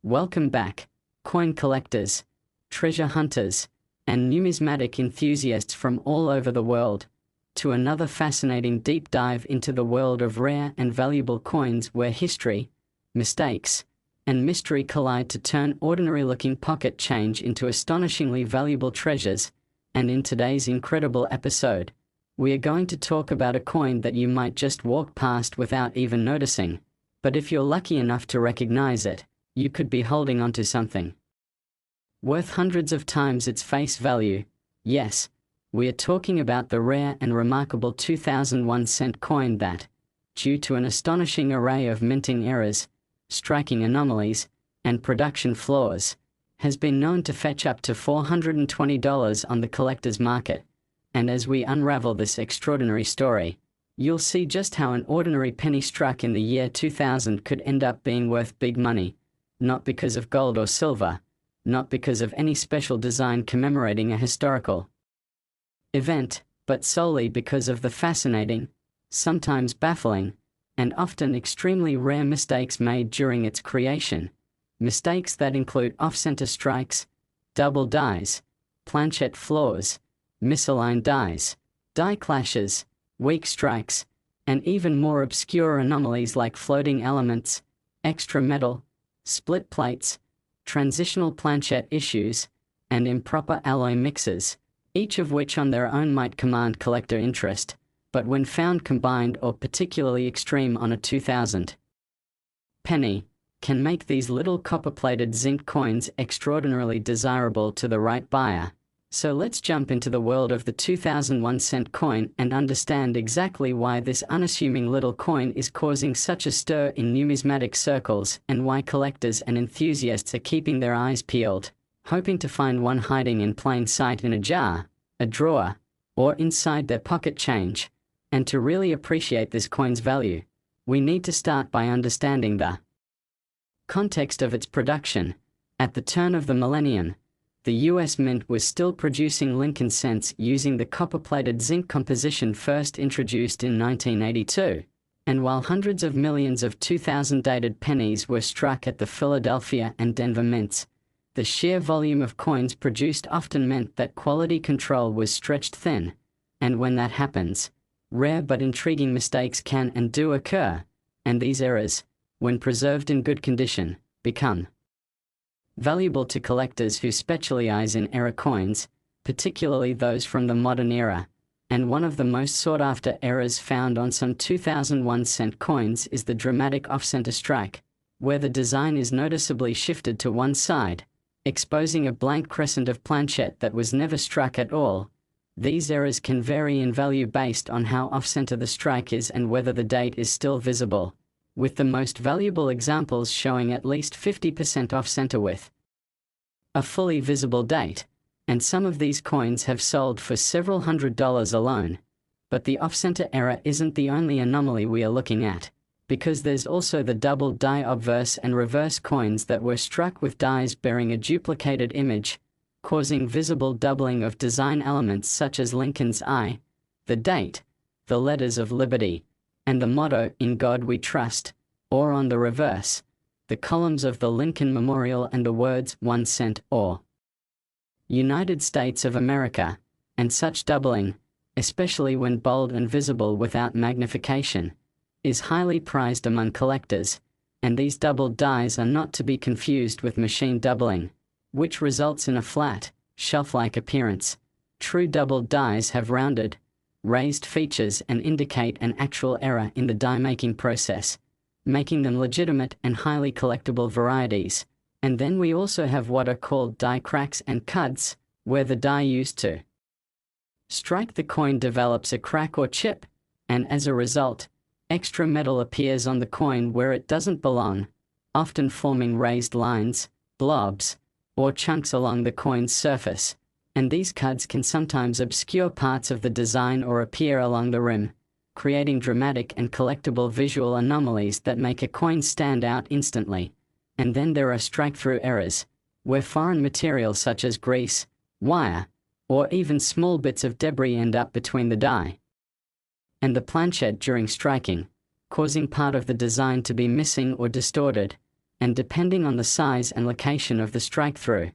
Welcome back, coin collectors, treasure hunters, and numismatic enthusiasts from all over the world, to another fascinating deep dive into the world of rare and valuable coins where history, mistakes, and mystery collide to turn ordinary-looking pocket change into astonishingly valuable treasures. And in today's incredible episode, we are going to talk about a coin that you might just walk past without even noticing, but if you're lucky enough to recognize it, you could be holding onto something worth hundreds of times its face value. Yes, we are talking about the rare and remarkable 2001 cent coin that, due to an astonishing array of minting errors, striking anomalies, and production flaws, has been known to fetch up to $420 on the collector's market. And as we unravel this extraordinary story, you'll see just how an ordinary penny struck in the year 2000 could end up being worth big money, not because of gold or silver, not because of any special design commemorating a historical event, but solely because of the fascinating, sometimes baffling, and often extremely rare mistakes made during its creation. Mistakes that include off-center strikes, double dies, planchette flaws, misaligned dies, die clashes, weak strikes, and even more obscure anomalies like floating elements, extra metal, split plates, transitional planchette issues, and improper alloy mixes, each of which on their own might command collector interest, but when found combined or particularly extreme on a 2000 penny, can make these little copper-plated zinc coins extraordinarily desirable to the right buyer. So let's jump into the world of the 2001 cent coin and understand exactly why this unassuming little coin is causing such a stir in numismatic circles and why collectors and enthusiasts are keeping their eyes peeled, hoping to find one hiding in plain sight in a jar, a drawer, or inside their pocket change. And to really appreciate this coin's value, we need to start by understanding the context of its production. At the turn of the millennium, the US Mint was still producing Lincoln cents using the copper-plated zinc composition first introduced in 1982, and while hundreds of millions of 2000-dated pennies were struck at the Philadelphia and Denver mints, the sheer volume of coins produced often meant that quality control was stretched thin, and when that happens, rare but intriguing mistakes can and do occur, and these errors, when preserved in good condition, become valuable to collectors who specialize in error coins, particularly those from the modern era. And one of the most sought-after errors found on some 2001 cent coins is the dramatic off-center strike, where the design is noticeably shifted to one side, exposing a blank crescent of planchette that was never struck at all. These errors can vary in value based on how off-center the strike is and whether the date is still visible, with the most valuable examples showing at least 50% off-center with a fully visible date, and some of these coins have sold for several $100s alone. But the off-center error isn't the only anomaly we are looking at, because there's also the double die obverse and reverse coins that were struck with dies bearing a duplicated image, causing visible doubling of design elements such as Lincoln's eye, the date, the letters of liberty, and the motto "In God We Trust," or on the reverse, the columns of the Lincoln Memorial and the words 1 cent or United States of America. And such doubling, especially when bold and visible without magnification, is highly prized among collectors, and these doubled dies are not to be confused with machine doubling, which results in a flat, shelf-like appearance. True doubled dies have rounded, raised features and indicate an actual error in the die-making process, making them legitimate and highly collectible varieties. And then we also have what are called die cracks and cuts, where the die used to strike the coin develops a crack or chip, and as a result, extra metal appears on the coin where it doesn't belong, often forming raised lines, blobs, or chunks along the coin's surface. And these cuts can sometimes obscure parts of the design or appear along the rim, creating dramatic and collectible visual anomalies that make a coin stand out instantly. And then there are strike-through errors, where foreign material such as grease, wire, or even small bits of debris end up between the die and the planchette during striking, causing part of the design to be missing or distorted. and depending on the size and location of the strike-through,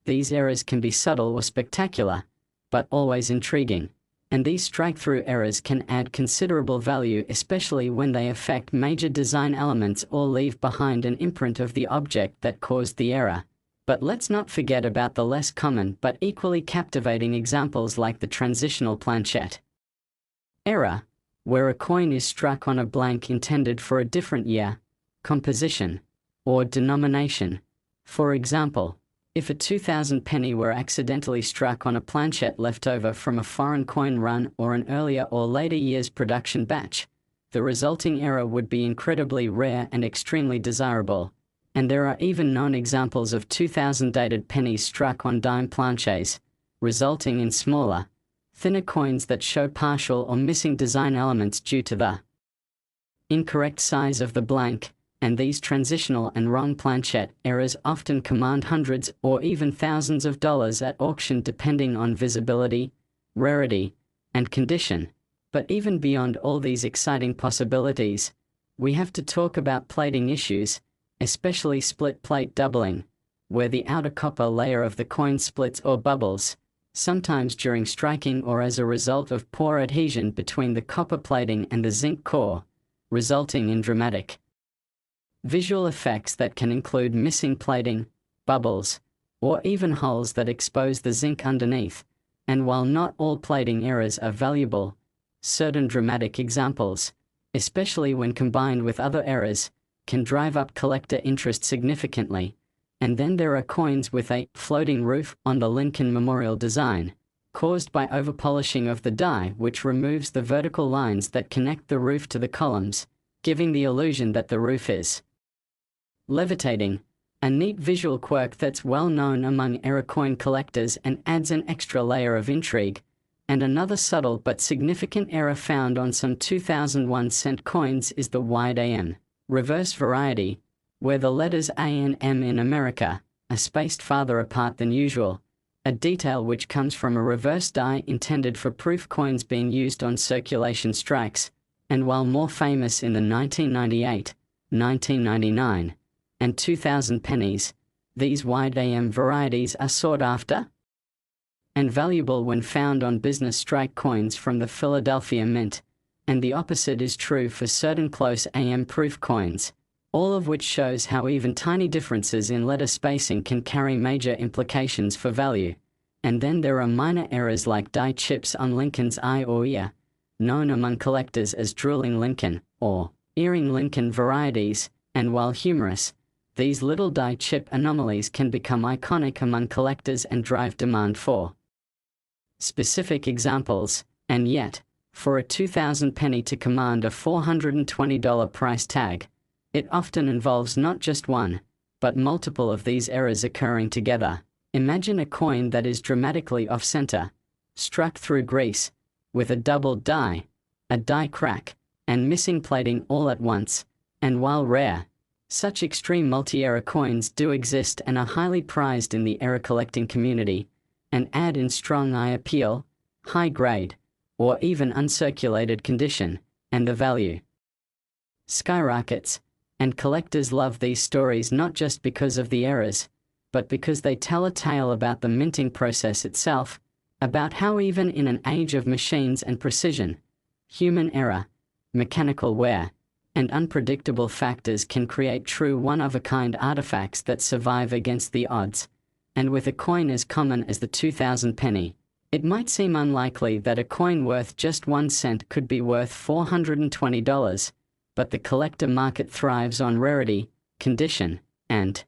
these errors can be subtle or spectacular, but always intriguing. And these strike-through errors can add considerable value, especially when they affect major design elements or leave behind an imprint of the object that caused the error. But let's not forget about the less common but equally captivating examples like the transitional planchette error, where a coin is struck on a blank intended for a different year, composition, or denomination. For example, if a 2000 penny were accidentally struck on a planchette left over from a foreign coin run or an earlier or later year's production batch, the resulting error would be incredibly rare and extremely desirable. And there are even known examples of 2000 dated pennies struck on dime planchets, resulting in smaller, thinner coins that show partial or missing design elements due to the incorrect size of the blank. And these transitional and wrong planchette errors often command hundreds or even thousands of dollars at auction depending on visibility, rarity, and condition. But even beyond all these exciting possibilities, we have to talk about plating issues, especially split plate doubling, where the outer copper layer of the coin splits or bubbles, sometimes during striking or as a result of poor adhesion between the copper plating and the zinc core, resulting in dramatic visual effects that can include missing plating, bubbles, or even holes that expose the zinc underneath. And while not all plating errors are valuable, certain dramatic examples, especially when combined with other errors, can drive up collector interest significantly. And then there are coins with a floating roof on the Lincoln Memorial design, caused by overpolishing of the die, which removes the vertical lines that connect the roof to the columns, giving the illusion that the roof is levitating, a neat visual quirk that's well known among error coin collectors and adds an extra layer of intrigue. And another subtle but significant error found on some 2001 cent coins is the wide AM reverse variety, where the letters A and M in America are spaced farther apart than usual, a detail which comes from a reverse die intended for proof coins being used on circulation strikes. And while more famous in the 1998, 1999, and 2000 pennies, these wide AM varieties are sought after and valuable when found on business strike coins from the Philadelphia Mint, and the opposite is true for certain close AM proof coins, all of which shows how even tiny differences in letter spacing can carry major implications for value. And then there are minor errors like die chips on Lincoln's eye or ear, known among collectors as drooling Lincoln or earring Lincoln varieties, and while humorous, these little die chip anomalies can become iconic among collectors and drive demand for specific examples. And yet, for a 2000 penny to command a $420 price tag, it often involves not just one, but multiple of these errors occurring together. Imagine a coin that is dramatically off-center, struck through grease, with a doubled die, a die crack, and missing plating all at once. And while rare, such extreme multi-error coins do exist and are highly prized in the error collecting community, and add in strong eye appeal, high grade, or even uncirculated condition, and the value skyrockets. And collectors love these stories not just because of the errors, but because they tell a tale about the minting process itself, about how even in an age of machines and precision, human error, mechanical wear, and unpredictable factors can create true one-of-a-kind artifacts that survive against the odds. And with a coin as common as the 2000 penny, it might seem unlikely that a coin worth just 1 cent could be worth $420, but the collector market thrives on rarity, condition, and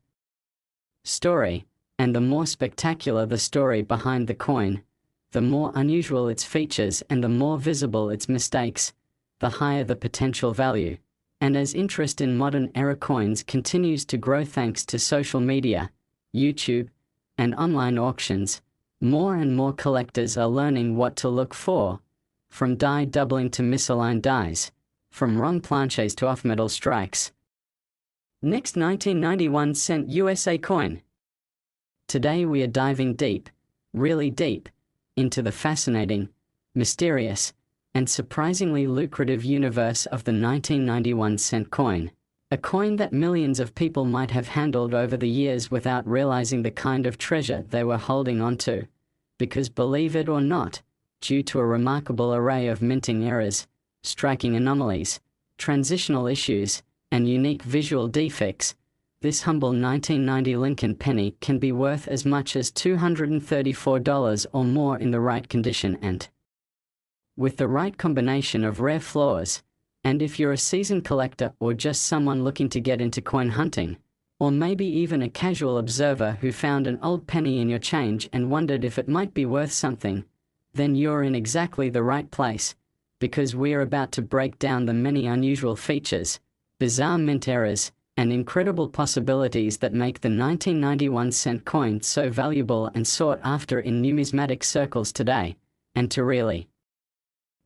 story. And the more spectacular the story behind the coin, the more unusual its features and the more visible its mistakes, the higher the potential value. And as interest in modern era coins continues to grow thanks to social media, YouTube, and online auctions, more and more collectors are learning what to look for, from die doubling to misaligned dies, from wrong planches to off-metal strikes. Next, 1991 cent USA coin. Today we are diving deep, really deep, into the fascinating, mysterious, and surprisingly lucrative universe of the 1991 cent coin, A coin that millions of people might have handled over the years without realizing the kind of treasure they were holding onto. Because believe it or not, due to a remarkable array of minting errors, striking anomalies, transitional issues, and unique visual defects, this humble 1990 Lincoln penny can be worth as much as $234 or more in the right condition and with the right combination of rare flaws. And if you're a seasoned collector or just someone looking to get into coin hunting, or maybe even a casual observer who found an old penny in your change and wondered if it might be worth something, then you're in exactly the right place, because we're about to break down the many unusual features, bizarre mint errors, and incredible possibilities that make the 1991 cent coin so valuable and sought after in numismatic circles today. And to really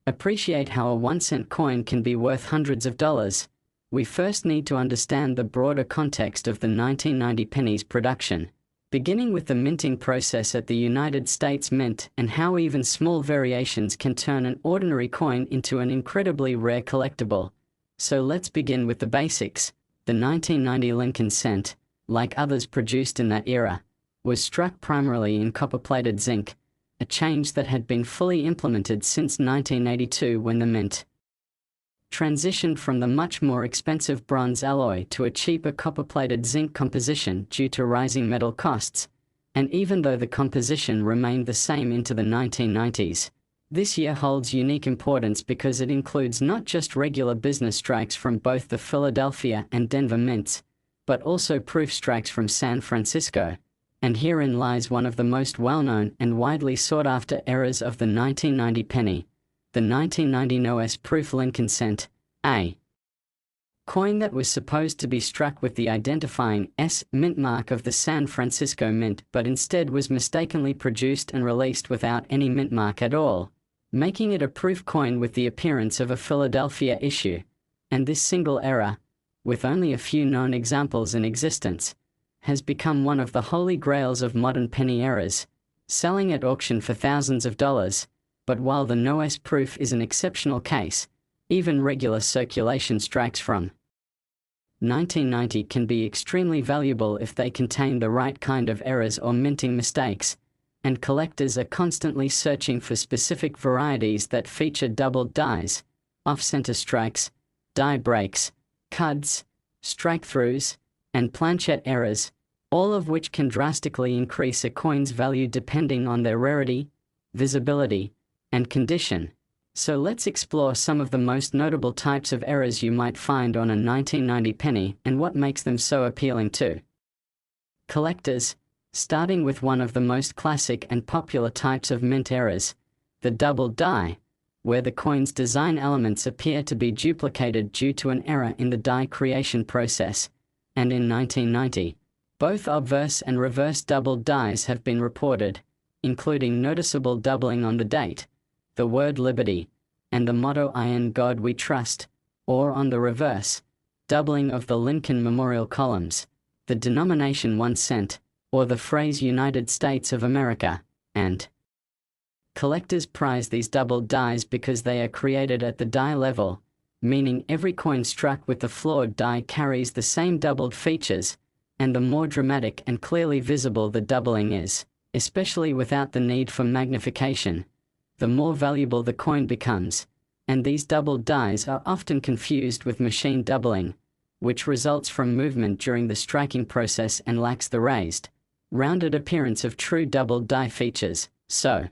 appreciate how a 1 cent coin can be worth hundreds of dollars, we first need to understand the broader context of the 1990 penny's production, beginning with the minting process at the United States Mint and how even small variations can turn an ordinary coin into an incredibly rare collectible. So let's begin with the basics. The 1990 Lincoln cent, like others produced in that era, was struck primarily in copper-plated zinc, a change that had been fully implemented since 1982 when the mint transitioned from the much more expensive bronze alloy to a cheaper copper-plated zinc composition due to rising metal costs, and even though the composition remained the same into the 1990s, this year holds unique importance because it includes not just regular business strikes from both the Philadelphia and Denver mints, but also proof strikes from San Francisco. And herein lies one of the most well-known and widely sought-after errors of the 1990 penny, the 1990 no-S proof Lincoln cent, a coin that was supposed to be struck with the identifying S mint mark of the San Francisco Mint but instead was mistakenly produced and released without any mint mark at all, making it a proof coin with the appearance of a Philadelphia issue. And this single error, with only a few known examples in existence, has become one of the holy grails of modern penny errors, selling at auction for thousands of dollars. But while the no-S proof is an exceptional case, even regular circulation strikes from 1990 can be extremely valuable if they contain the right kind of errors or minting mistakes, and collectors are constantly searching for specific varieties that feature doubled dies, off-center strikes, die breaks, cuds, strike-throughs, and planchette errors, all of which can drastically increase a coin's value depending on their rarity, visibility, and condition. So let's explore some of the most notable types of errors you might find on a 1990 penny and what makes them so appealing to collectors, starting with one of the most classic and popular types of mint errors, the double die, where the coin's design elements appear to be duplicated due to an error in the die creation process. And in 1990, both obverse and reverse doubled dies have been reported, including noticeable doubling on the date, the word liberty, and the motto "In God We Trust," or on the reverse, doubling of the Lincoln Memorial columns, the denomination 1 cent, or the phrase United States of America, and collectors prize these doubled dies because they are created at the die level, meaning every coin struck with the flawed die carries the same doubled features, and the more dramatic and clearly visible the doubling is, especially without the need for magnification, the more valuable the coin becomes. And these doubled dies are often confused with machine doubling, which results from movement during the striking process and lacks the raised, rounded appearance of true doubled die features. So,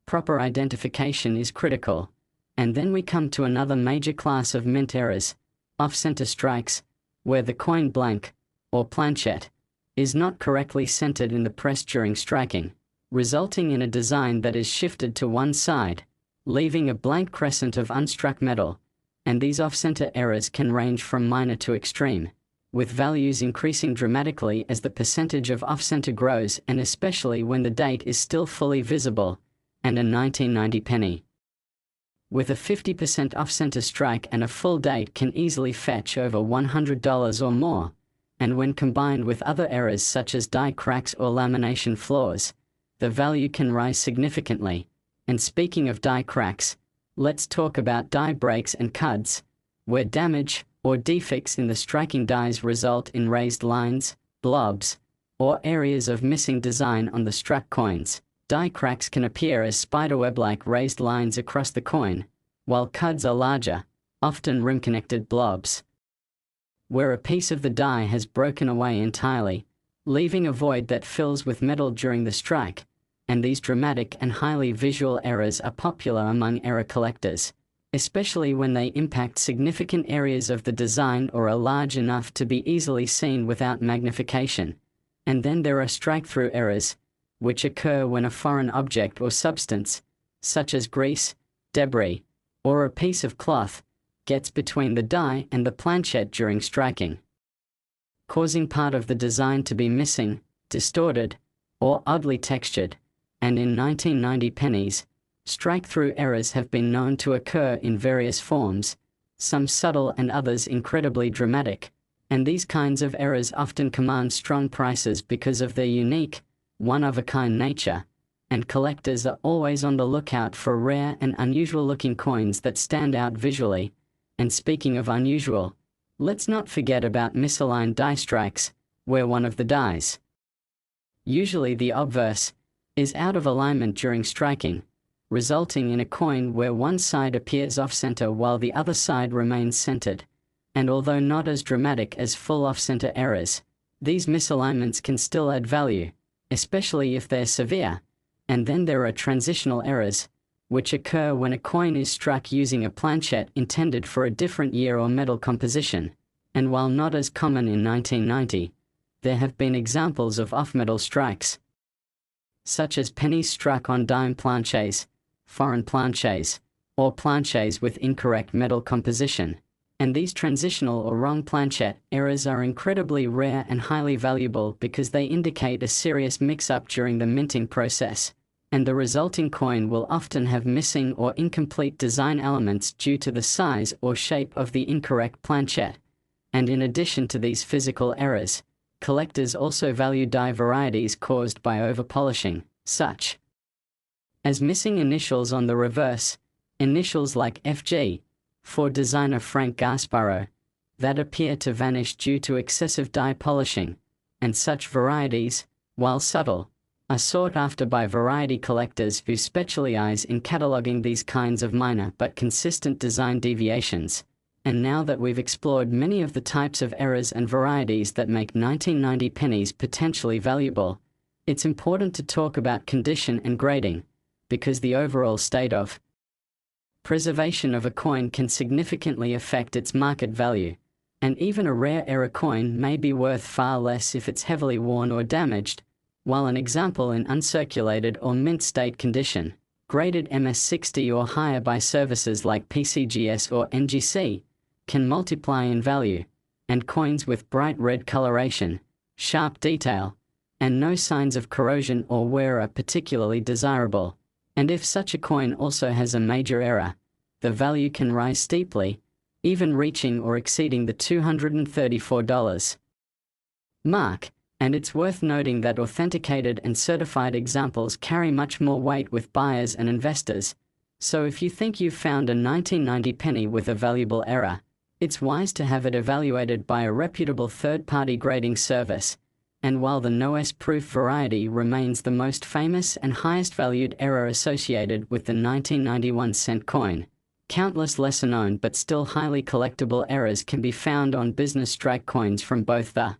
proper identification is critical. And then we come to another major class of mint errors, off-center strikes, where the coin blank, or planchette, is not correctly centered in the press during striking, resulting in a design that is shifted to one side, leaving a blank crescent of unstruck metal. And these off-center errors can range from minor to extreme, with values increasing dramatically as the percentage of off-center grows and especially when the date is still fully visible. And a 1990 penny with a 50% off-center strike and a full date can easily fetch over $100 or more, and when combined with other errors such as die cracks or lamination flaws, the value can rise significantly. And speaking of die cracks, let's talk about die breaks and cuds, where damage, or defects in the striking dies result in raised lines, blobs, or areas of missing design on the struck coins. Die cracks can appear as spiderweb-like raised lines across the coin, while cuds are larger, often rim-connected blobs. Where a piece of the die has broken away entirely, leaving a void that fills with metal during the strike, and these dramatic and highly visual errors are popular among error collectors, especially when they impact significant areas of the design or are large enough to be easily seen without magnification. And then there are strike-through errors, which occur when a foreign object or substance, such as grease, debris, or a piece of cloth, gets between the die and the planchette during striking, causing part of the design to be missing, distorted, or oddly textured. And in 1990 pennies, strike-through errors have been known to occur in various forms, some subtle and others incredibly dramatic, and these kinds of errors often command strong prices because of their unique, one-of-a-kind nature, and collectors are always on the lookout for rare and unusual-looking coins that stand out visually. And speaking of unusual, let's not forget about misaligned die strikes, where one of the dies, usually the obverse, is out of alignment during striking, resulting in a coin where one side appears off-center while the other side remains centered. And although not as dramatic as full off-center errors, these misalignments can still add value, especially if they're severe. And then there are transitional errors, which occur when a coin is struck using a planchette intended for a different year or metal composition. And while not as common in 1990, there have been examples of off-metal strikes, such as pennies struck on dime planches, foreign planches, or planches with incorrect metal composition. And these transitional or wrong planchette errors are incredibly rare and highly valuable because they indicate a serious mix-up during the minting process, and the resulting coin will often have missing or incomplete design elements due to the size or shape of the incorrect planchette. And in addition to these physical errors, collectors also value die varieties caused by over-polishing, such as missing initials on the reverse, initials like FG, for designer Frank Gasparo, that appear to vanish due to excessive die polishing, and such varieties, while subtle, are sought after by variety collectors who specialize in cataloging these kinds of minor but consistent design deviations. And now that we've explored many of the types of errors and varieties that make 1990 pennies potentially valuable, it's important to talk about condition and grading, because the overall state of preservation of a coin can significantly affect its market value, and even a rare error coin may be worth far less if it's heavily worn or damaged, while an example in uncirculated or mint state condition, graded MS60 or higher by services like PCGS or NGC, can multiply in value, and coins with bright red coloration, sharp detail, and no signs of corrosion or wear are particularly desirable. And if such a coin also has a major error, the value can rise steeply, even reaching or exceeding the $234 mark. And it's worth noting that authenticated and certified examples carry much more weight with buyers and investors. So if you think you've found a 1990 penny with a valuable error, it's wise to have it evaluated by a reputable third-party grading service. And while the no-S-proof variety remains the most famous and highest-valued error associated with the 1991 cent coin, countless lesser-known but still highly collectible errors can be found on business strike coins from both the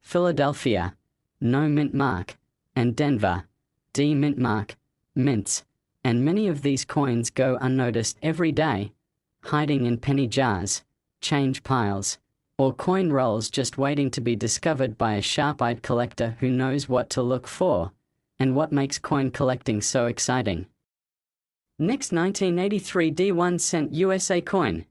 Philadelphia, no mint mark, and Denver, D mint mark, mints, and many of these coins go unnoticed every day, hiding in penny jars, change piles, or coin rolls just waiting to be discovered by a sharp-eyed collector who knows what to look for, and what makes coin collecting so exciting. Next, 1983 D1 cent USA coin.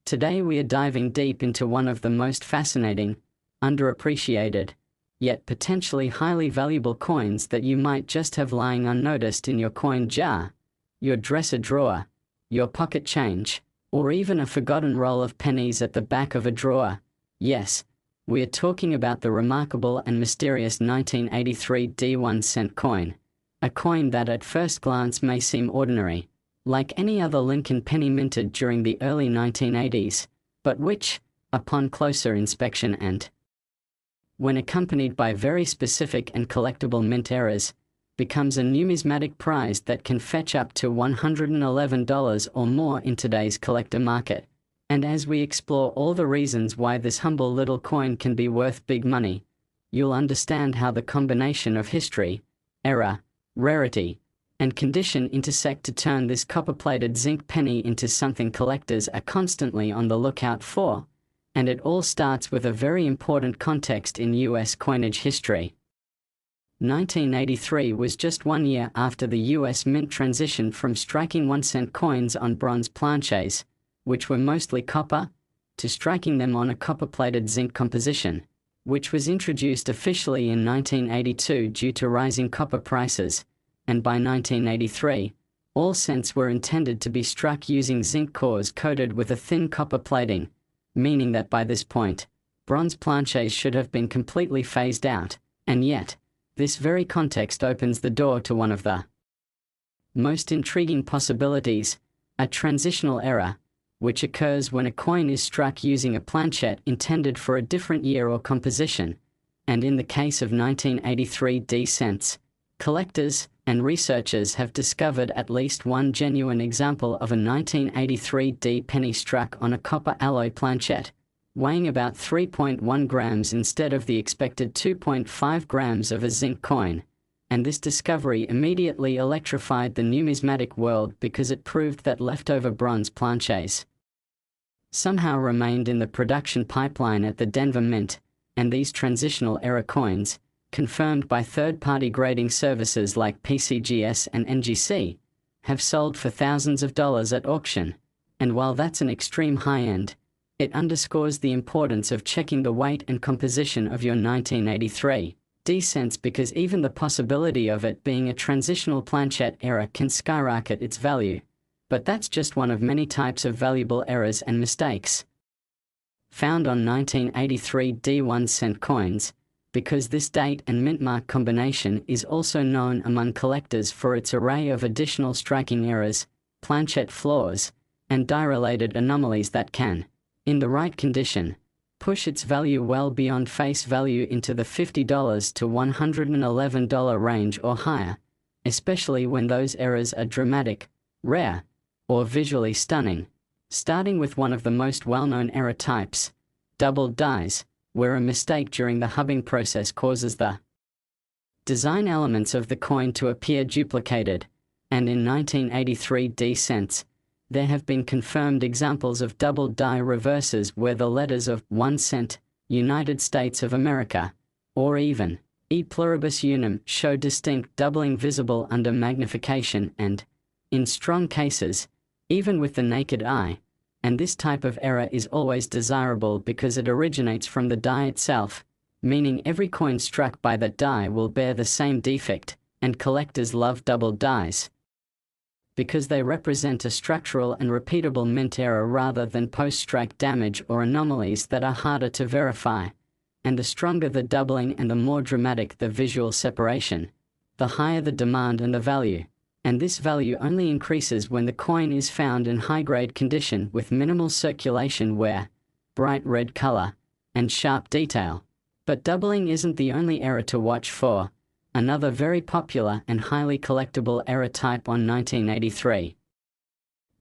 Today we are diving deep into one of the most fascinating, underappreciated, yet potentially highly valuable coins that you might just have lying unnoticed in your coin jar, your dresser drawer, your pocket change, or even a forgotten roll of pennies at the back of a drawer. Yes, we are talking about the remarkable and mysterious 1983 D1 cent coin, a coin that at first glance may seem ordinary, like any other Lincoln penny minted during the early 1980s, but which, upon closer inspection and when accompanied by very specific and collectible mint errors, becomes a numismatic prize that can fetch up to $111 or more in today's collector market. And as we explore all the reasons why this humble little coin can be worth big money, you'll understand how the combination of history, era, rarity, and condition intersect to turn this copper-plated zinc penny into something collectors are constantly on the lookout for. And it all starts with a very important context in US coinage history. 1983 was just 1 year after the US Mint transitioned from striking 1-cent coins on bronze planchets, which were mostly copper, to striking them on a copper-plated zinc composition, which was introduced officially in 1982 due to rising copper prices, and by 1983, all cents were intended to be struck using zinc cores coated with a thin copper plating, meaning that by this point, bronze planchets should have been completely phased out, and yet, this very context opens the door to one of the most intriguing possibilities, a transitional error, which occurs when a coin is struck using a planchet intended for a different year or composition, and in the case of 1983 D cents, collectors and researchers have discovered at least one genuine example of a 1983 D penny struck on a copper alloy planchet, weighing about 3.1 grams instead of the expected 2.5 grams of a zinc coin, and this discovery immediately electrified the numismatic world because it proved that leftover bronze planchets somehow remained in the production pipeline at the Denver Mint, and these transitional era coins, confirmed by third-party grading services like PCGS and NGC, have sold for thousands of dollars at auction, and while that's an extreme high-end, it underscores the importance of checking the weight and composition of your 1983 D cents because even the possibility of it being a transitional planchet error can skyrocket its value. But that's just one of many types of valuable errors and mistakes found on 1983 D 1-cent coins, because this date and mint mark combination is also known among collectors for its array of additional striking errors, planchet flaws, and die-related anomalies that can, in the right condition, push its value well beyond face value into the $50 to $111 range or higher, especially when those errors are dramatic, rare, or visually stunning, starting with one of the most well-known error types, doubled dies, where a mistake during the hubbing process causes the design elements of the coin to appear duplicated, and in 1983 D cents, there have been confirmed examples of doubled die reverses where the letters of 1 cent, United States of America, or even E pluribus unum show distinct doubling visible under magnification and, in strong cases, even with the naked eye, and this type of error is always desirable because it originates from the die itself, meaning every coin struck by that die will bear the same defect, and collectors love doubled dies because they represent a structural and repeatable mint error rather than post-strike damage or anomalies that are harder to verify. And the stronger the doubling and the more dramatic the visual separation, the higher the demand and the value. And this value only increases when the coin is found in high-grade condition with minimal circulation wear, bright red color, and sharp detail. But doubling isn't the only error to watch for. Another very popular and highly collectible error type on 1983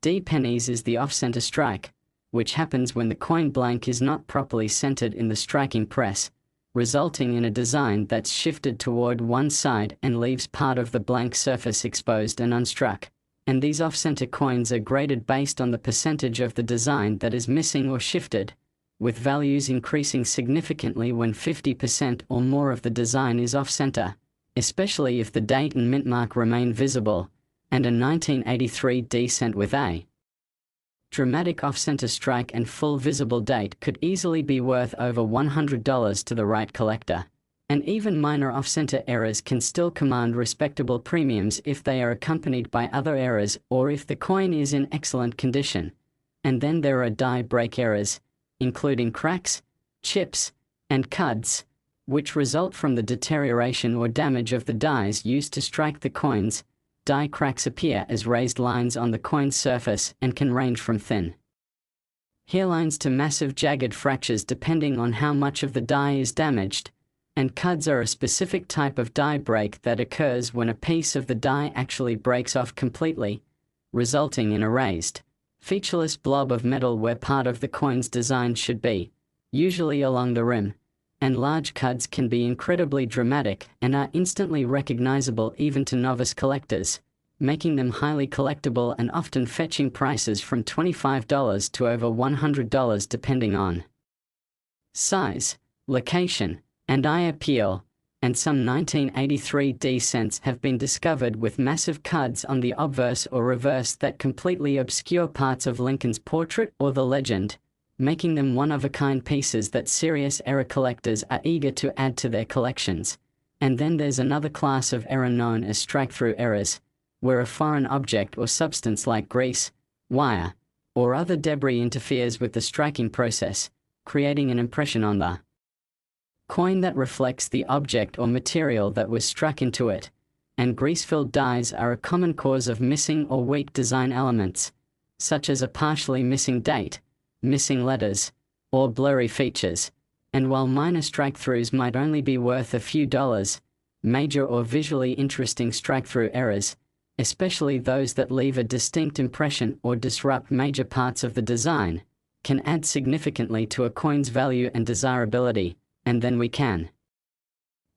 D pennies is the off-center strike, which happens when the coin blank is not properly centered in the striking press, resulting in a design that's shifted toward one side and leaves part of the blank surface exposed and unstruck. And these off-center coins are graded based on the percentage of the design that is missing or shifted, with values increasing significantly when 50% or more of the design is off-center, especially if the date and mint mark remain visible, and a 1983 D cent with a dramatic off-center strike and full visible date could easily be worth over $100 to the right collector. And even minor off-center errors can still command respectable premiums if they are accompanied by other errors or if the coin is in excellent condition. And then there are die break errors, including cracks, chips, and cuds, which result from the deterioration or damage of the dies used to strike the coins. Die cracks appear as raised lines on the coin's surface and can range from thin hairlines to massive jagged fractures depending on how much of the die is damaged, and cuds are a specific type of die break that occurs when a piece of the die actually breaks off completely, resulting in a raised, featureless blob of metal where part of the coin's design should be, usually along the rim, and large cuds can be incredibly dramatic and are instantly recognizable even to novice collectors, making them highly collectible and often fetching prices from $25 to over $100 depending on size, location, and eye appeal, and some 1983 D cents have been discovered with massive cuds on the obverse or reverse that completely obscure parts of Lincoln's portrait or the legend, making them one-of-a-kind pieces that serious error collectors are eager to add to their collections. And then there's another class of error known as strike-through errors, where a foreign object or substance like grease, wire, or other debris interferes with the striking process, creating an impression on the coin that reflects the object or material that was struck into it, and grease-filled dies are a common cause of missing or weak design elements, such as a partially missing date, missing letters, or blurry features, and while minor strike-throughs might only be worth a few dollars, major or visually interesting strike-through errors, especially those that leave a distinct impression or disrupt major parts of the design, can add significantly to a coin's value and desirability. And then we can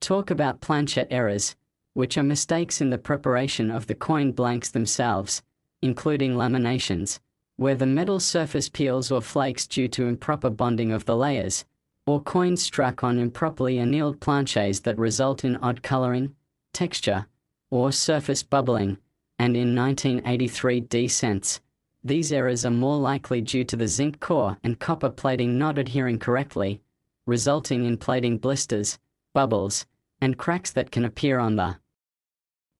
talk about planchette errors, which are mistakes in the preparation of the coin blanks themselves, including laminations, where the metal surface peels or flakes due to improper bonding of the layers, or coins struck on improperly annealed planchets that result in odd coloring, texture, or surface bubbling, and in 1983 D cents, these errors are more likely due to the zinc core and copper plating not adhering correctly, resulting in plating blisters, bubbles, and cracks that can appear on the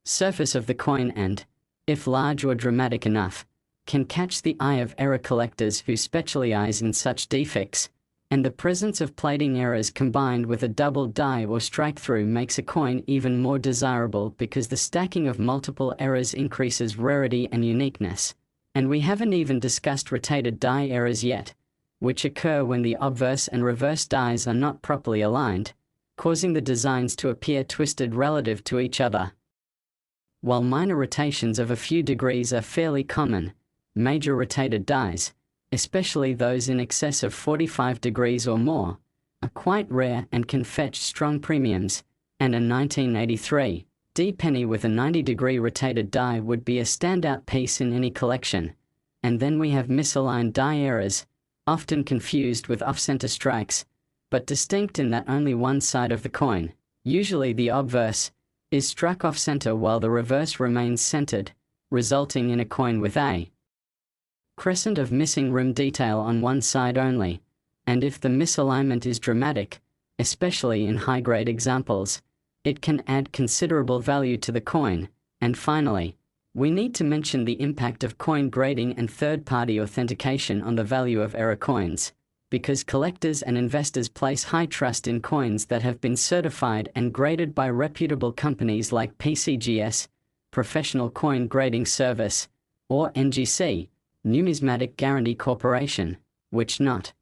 surface of the coin and, if large or dramatic enough, can catch the eye of error collectors who specialize in such defects, and the presence of plating errors combined with a double die or strike-through makes a coin even more desirable because the stacking of multiple errors increases rarity and uniqueness. And we haven't even discussed rotated die errors yet, which occur when the obverse and reverse dies are not properly aligned, causing the designs to appear twisted relative to each other. While minor rotations of a few degrees are fairly common, major rotated dies, especially those in excess of 45 degrees or more, are quite rare and can fetch strong premiums, and a 1983 D penny with a 90-degree rotated die would be a standout piece in any collection. And then we have misaligned die errors, often confused with off-center strikes, but distinct in that only one side of the coin, usually the obverse, is struck off-center while the reverse remains centered, resulting in a coin with a crescent of missing rim detail on one side only, and if the misalignment is dramatic, especially in high-grade examples, it can add considerable value to the coin. And finally, we need to mention the impact of coin grading and third-party authentication on the value of error coins, because collectors and investors place high trust in coins that have been certified and graded by reputable companies like PCGS, Professional Coin Grading Service, or NGC, Numismatic Guarantee Corporation, which not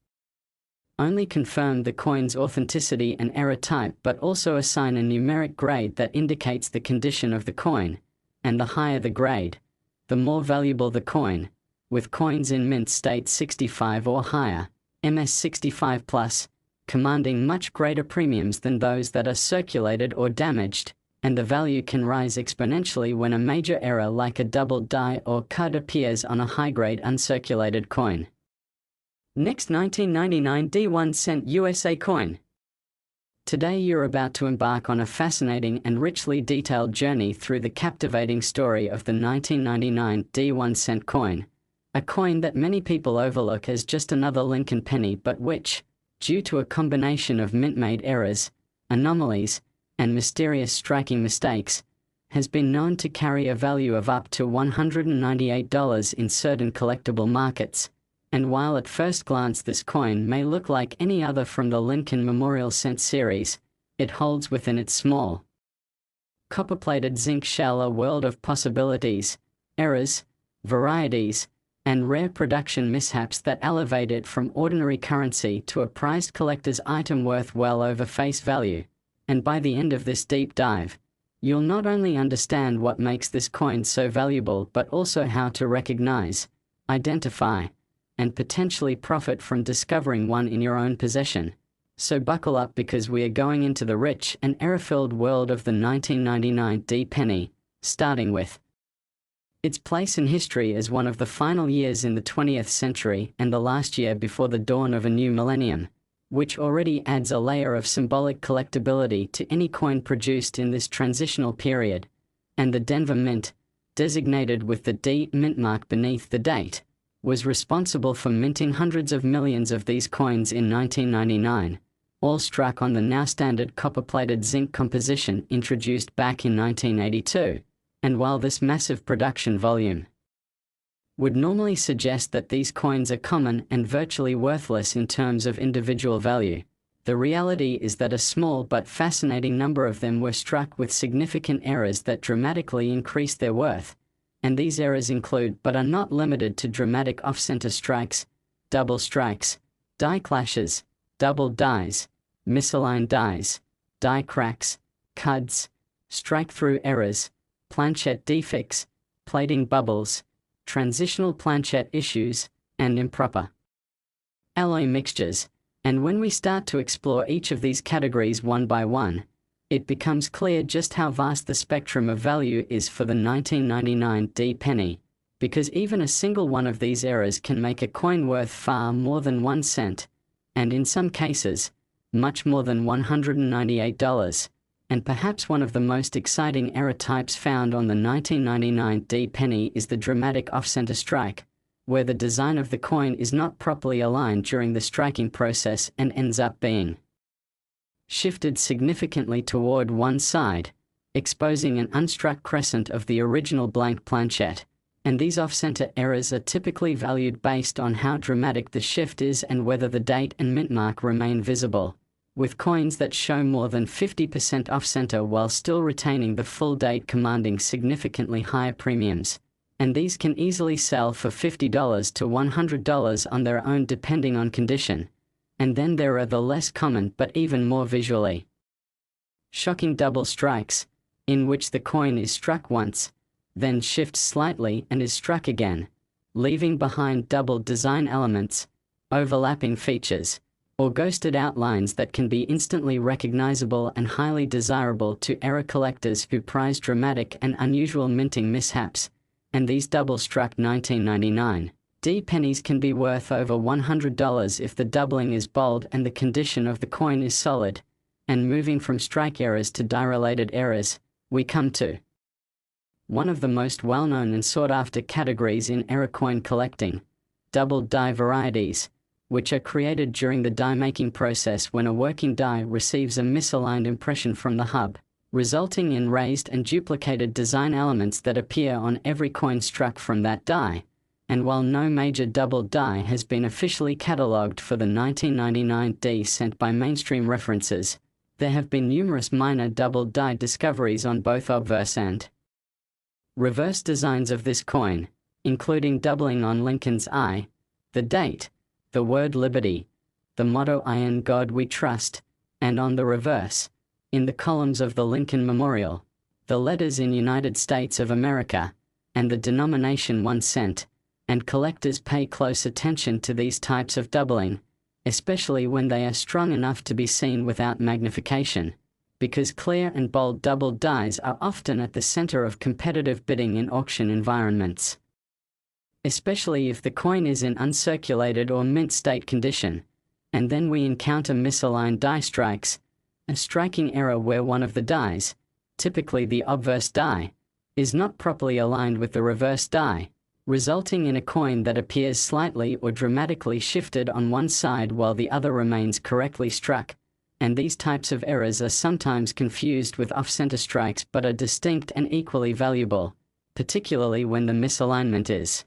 only confirm the coin's authenticity and error type but also assign a numeric grade that indicates the condition of the coin, and the higher the grade, the more valuable the coin, with coins in mint state 65 or higher, MS 65+, commanding much greater premiums than those that are circulated or damaged, and the value can rise exponentially when a major error like a double die or cud appears on a high-grade uncirculated coin. Next, 1999 D1 cent USA coin. Today you're about to embark on a fascinating and richly detailed journey through the captivating story of the 1999 D1 cent coin, a coin that many people overlook as just another Lincoln penny but which, due to a combination of mint-made errors, anomalies, and mysterious striking mistakes, has been known to carry a value of up to $198 in certain collectible markets. And while at first glance this coin may look like any other from the Lincoln Memorial Cent series, it holds within its small, copper-plated zinc shell a world of possibilities, errors, varieties, and rare production mishaps that elevate it from ordinary currency to a prized collector's item worth well over face value. And by the end of this deep dive, you'll not only understand what makes this coin so valuable but also how to recognize, identify, and potentially profit from discovering one in your own possession. So buckle up, because we are going into the rich and error-filled world of the 1999 D penny, starting with its place in history as one of the final years in the 20th century and the last year before the dawn of a new millennium, which already adds a layer of symbolic collectability to any coin produced in this transitional period. And the Denver Mint, designated with the D mint mark beneath the date, was responsible for minting hundreds of millions of these coins in 1999, all struck on the now standard copper-plated zinc composition introduced back in 1982. And while this massive production volume would normally suggest that these coins are common and virtually worthless in terms of individual value, the reality is that a small but fascinating number of them were struck with significant errors that dramatically increased their worth. And these errors include, but are not limited to, dramatic off-center strikes, double strikes, die clashes, double dies, misaligned dies, die cracks, cuds, strike-through errors, planchette defects, plating bubbles, transitional planchette issues, and improper alloy mixtures. And when we start to explore each of these categories one by one, it becomes clear just how vast the spectrum of value is for the 1999 D penny, because even a single one of these errors can make a coin worth far more than 1 cent, and in some cases, much more than $198. And perhaps one of the most exciting error types found on the 1999 D penny is the dramatic off-center strike, where the design of the coin is not properly aligned during the striking process and ends up being shifted significantly toward one side, exposing an unstruck crescent of the original blank planchette. And these off-center errors are typically valued based on how dramatic the shift is and whether the date and mint mark remain visible, with coins that show more than 50% off-center while still retaining the full date commanding significantly higher premiums. And these can easily sell for $50 to $100 on their own depending on condition. And then there are the less common but even more visually shocking double strikes, in which the coin is struck once, then shifts slightly and is struck again, leaving behind double design elements, overlapping features, or ghosted outlines that can be instantly recognizable and highly desirable to error collectors who prize dramatic and unusual minting mishaps. And these double-struck 1999 D pennies can be worth over $100 if the doubling is bold and the condition of the coin is solid. And moving from strike errors to die-related errors, we come to one of the most well-known and sought-after categories in error coin collecting: double die varieties, which are created during the die-making process when a working die receives a misaligned impression from the hub, resulting in raised and duplicated design elements that appear on every coin struck from that die. And while no major double die has been officially catalogued for the 1999 D sent by mainstream references, there have been numerous minor double die discoveries on both obverse and reverse designs of this coin, including doubling on Lincoln's I, the date, the word liberty, the motto "I in God we trust," and on the reverse, in the columns of the Lincoln Memorial, the letters "in United States of America," and the denomination 1 cent. And collectors pay close attention to these types of doubling, especially when they are strong enough to be seen without magnification, because clear and bold double dies are often at the center of competitive bidding in auction environments, especially if the coin is in uncirculated or mint state condition. And then we encounter misaligned die strikes, a striking error where one of the dies, typically the obverse die, is not properly aligned with the reverse die, resulting in a coin that appears slightly or dramatically shifted on one side while the other remains correctly struck. And these types of errors are sometimes confused with off-center strikes but are distinct and equally valuable, particularly when the misalignment is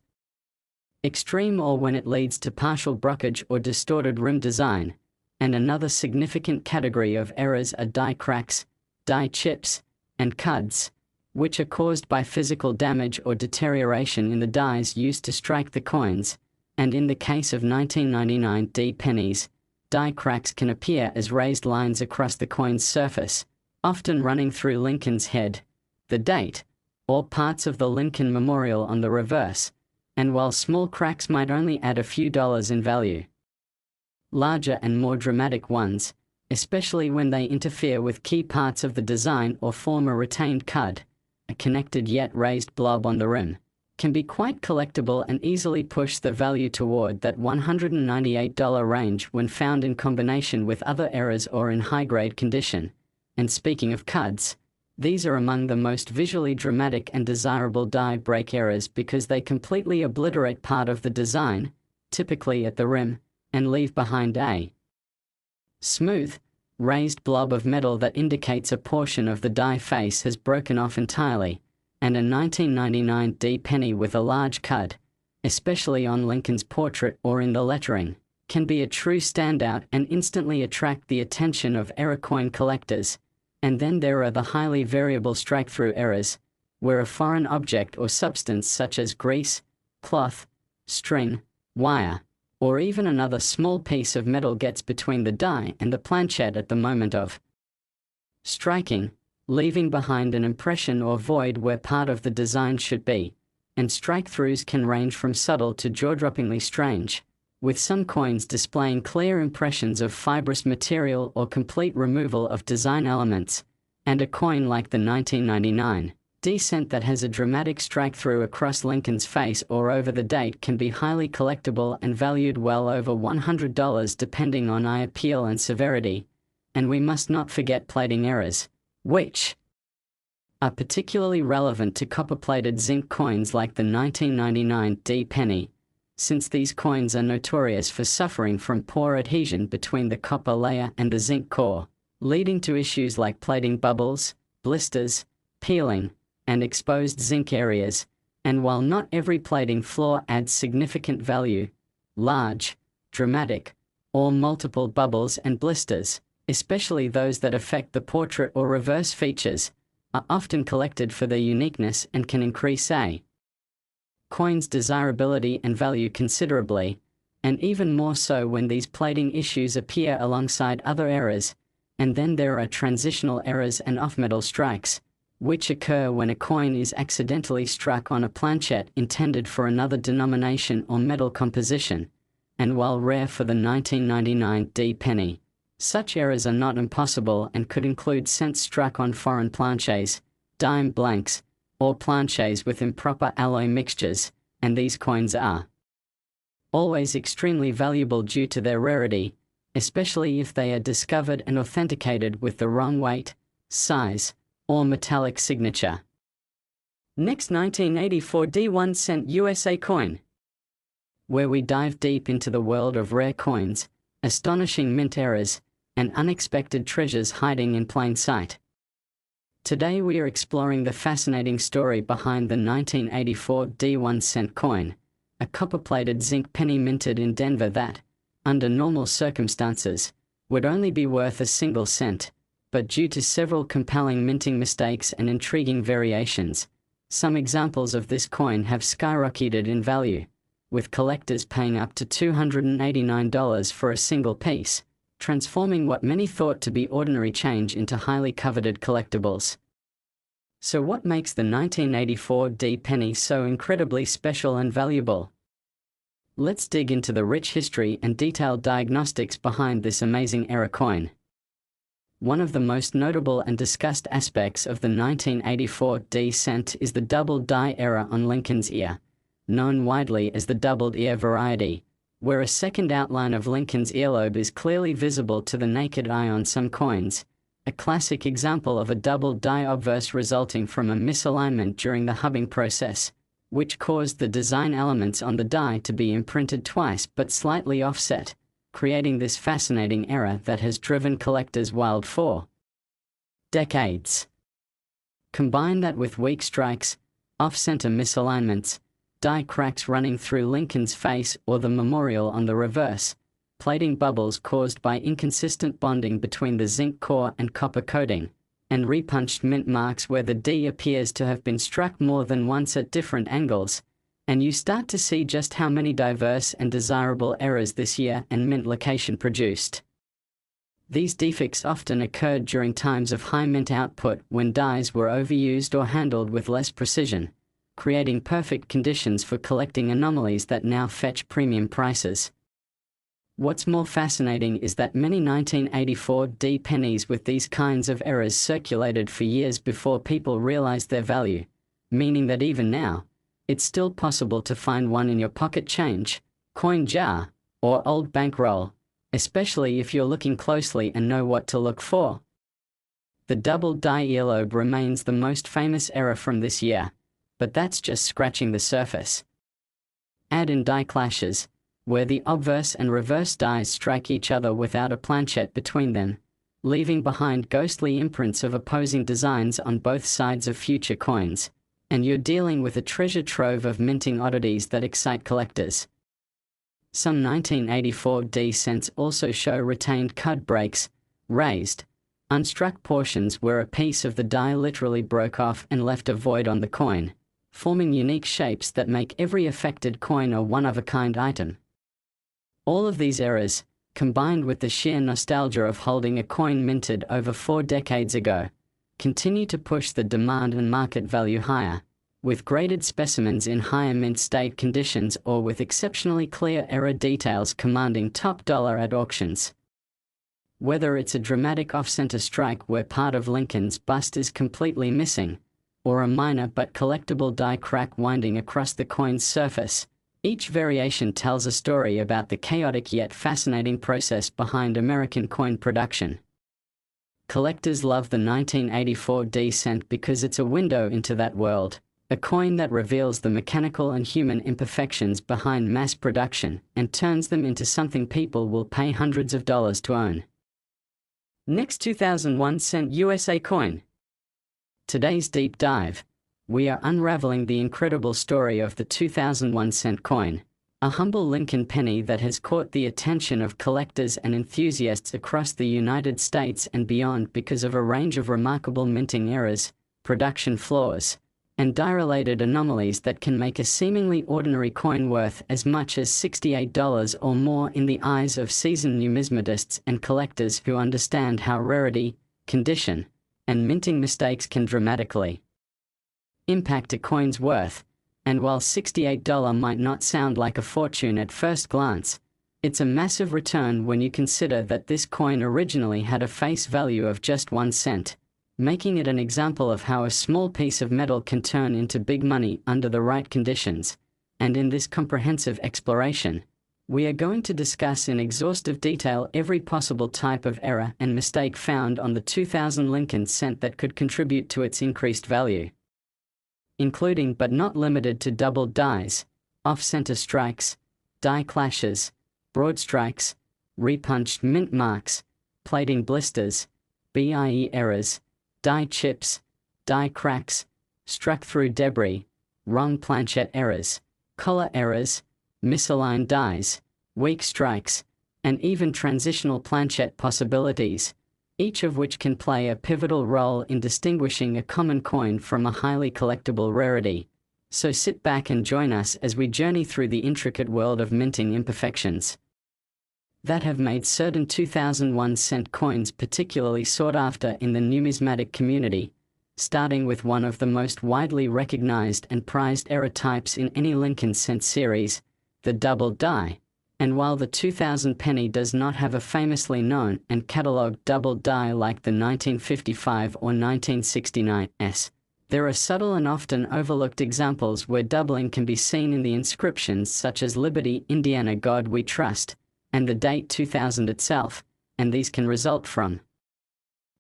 extreme or when it leads to partial brokerage or distorted rim design. And another significant category of errors are die cracks, die chips, and cuds, which are caused by physical damage or deterioration in the dies used to strike the coins, and in the case of 1999 D pennies, die cracks can appear as raised lines across the coin's surface, often running through Lincoln's head, the date, or parts of the Lincoln Memorial on the reverse, and while small cracks might only add a few dollars in value, larger and more dramatic ones, especially when they interfere with key parts of the design or form a retained cud, a connected yet raised blob on the rim, can be quite collectible and easily push the value toward that $198 range when found in combination with other errors or in high-grade condition. And speaking of cuds, these are among the most visually dramatic and desirable die break errors because they completely obliterate part of the design, typically at the rim, and leave behind a smooth, raised blob of metal that indicates a portion of the die face has broken off entirely, and a 1999 D penny with a large cud, especially on Lincoln's portrait or in the lettering, can be a true standout and instantly attract the attention of error coin collectors. And then there are the highly variable strike-through errors, where a foreign object or substance such as grease, cloth, string, wire, or even another small piece of metal gets between the die and the planchette at the moment of striking, leaving behind an impression or void where part of the design should be, and strike-throughs can range from subtle to jaw-droppingly strange, with some coins displaying clear impressions of fibrous material or complete removal of design elements, and a coin like the 1999 D cent that has a dramatic strike-through across Lincoln's face or over the date can be highly collectible and valued well over $100 depending on eye appeal and severity. And we must not forget plating errors, which are particularly relevant to copper-plated zinc coins like the 1999 D penny, since these coins are notorious for suffering from poor adhesion between the copper layer and the zinc core, leading to issues like plating bubbles, blisters, peeling, and exposed zinc areas. And while not every plating flaw adds significant value, large, dramatic, or multiple bubbles and blisters, especially those that affect the portrait or reverse features, are often collected for their uniqueness and can increase a coin's desirability and value considerably, and even more so when these plating issues appear alongside other errors. And then there are transitional errors and off-metal strikes, which occur when a coin is accidentally struck on a planchette intended for another denomination or metal composition. And while rare for the 1999 D penny, such errors are not impossible and could include cents struck on foreign planches, dime blanks, or planches with improper alloy mixtures, and these coins are always extremely valuable due to their rarity, especially if they are discovered and authenticated with the wrong weight, size, or metallic signature. Next, 1984 D1 cent USA coin, where we dive deep into the world of rare coins, astonishing mint errors, and unexpected treasures hiding in plain sight. Today we are exploring the fascinating story behind the 1984 D1 cent coin, a copper-plated zinc penny minted in Denver that, under normal circumstances, would only be worth a single cent, but due to several compelling minting mistakes and intriguing variations, some examples of this coin have skyrocketed in value, with collectors paying up to $289 for a single piece, transforming what many thought to be ordinary change into highly coveted collectibles. So what makes the 1984 D penny so incredibly special and valuable? Let's dig into the rich history and detailed diagnostics behind this amazing era coin. One of the most notable and discussed aspects of the 1984 D cent is the doubled die error on Lincoln's ear, known widely as the doubled ear variety, where a second outline of Lincoln's earlobe is clearly visible to the naked eye on some coins, a classic example of a doubled die obverse resulting from a misalignment during the hubbing process, which caused the design elements on the die to be imprinted twice but slightly offset, creating this fascinating error that has driven collectors wild for decades. Combine that with weak strikes, off-center misalignments, die cracks running through Lincoln's face or the memorial on the reverse, plating bubbles caused by inconsistent bonding between the zinc core and copper coating, and repunched mint marks where the D appears to have been struck more than once at different angles, and you start to see just how many diverse and desirable errors this year and mint location produced. These defects often occurred during times of high mint output when dies were overused or handled with less precision, creating perfect conditions for collecting anomalies that now fetch premium prices. What's more fascinating is that many 1984 D pennies with these kinds of errors circulated for years before people realized their value, meaning that even now, it's still possible to find one in your pocket change, coin jar, or old bankroll, especially if you're looking closely and know what to look for. The double die earlobe remains the most famous error from this year, but that's just scratching the surface. Add in die clashes, where the obverse and reverse dies strike each other without a planchet between them, leaving behind ghostly imprints of opposing designs on both sides of future coins, and you're dealing with a treasure trove of minting oddities that excite collectors. Some 1984 D cents also show retained cud breaks, raised, unstruck portions where a piece of the die literally broke off and left a void on the coin, forming unique shapes that make every affected coin a one-of-a-kind item. All of these errors, combined with the sheer nostalgia of holding a coin minted over 4 decades ago, continue to push the demand and market value higher, with graded specimens in higher mint state conditions or with exceptionally clear error details commanding top dollar at auctions. Whether it's a dramatic off-center strike where part of Lincoln's bust is completely missing, or a minor but collectible die crack winding across the coin's surface, each variation tells a story about the chaotic yet fascinating process behind American coin production. Collectors love the 1984 D cent because it's a window into that world, a coin that reveals the mechanical and human imperfections behind mass production and turns them into something people will pay hundreds of dollars to own. Next 2001 cent USA coin. Today's deep dive, we are unraveling the incredible story of the 2001 cent coin, a humble Lincoln penny that has caught the attention of collectors and enthusiasts across the United States and beyond because of a range of remarkable minting errors, production flaws, and die-related anomalies that can make a seemingly ordinary coin worth as much as $68 or more in the eyes of seasoned numismatists and collectors who understand how rarity, condition, and minting mistakes can dramatically impact a coin's worth. And while $68 might not sound like a fortune at first glance, it's a massive return when you consider that this coin originally had a face value of just 1 cent, making it an example of how a small piece of metal can turn into big money under the right conditions. And in this comprehensive exploration, we are going to discuss in exhaustive detail every possible type of error and mistake found on the 2000 Lincoln cent that could contribute to its increased value, including but not limited to doubled dies, off-center strikes, die clashes, broad strikes, repunched mint marks, plating blisters, BIE errors, die chips, die cracks, struck through debris, wrong planchet errors, color errors, misaligned dies, weak strikes, and even transitional planchet possibilities, each of which can play a pivotal role in distinguishing a common coin from a highly collectible rarity. So sit back and join us as we journey through the intricate world of minting imperfections that have made certain 2001 cent coins particularly sought after in the numismatic community, starting with one of the most widely recognized and prized error types in any Lincoln cent series, the double die. And while the 2000 penny does not have a famously known and catalogued double die like the 1955 or 1969 S, there are subtle and often overlooked examples where doubling can be seen in the inscriptions such as Liberty, Indiana, God We Trust, and the date 2000 itself, and these can result from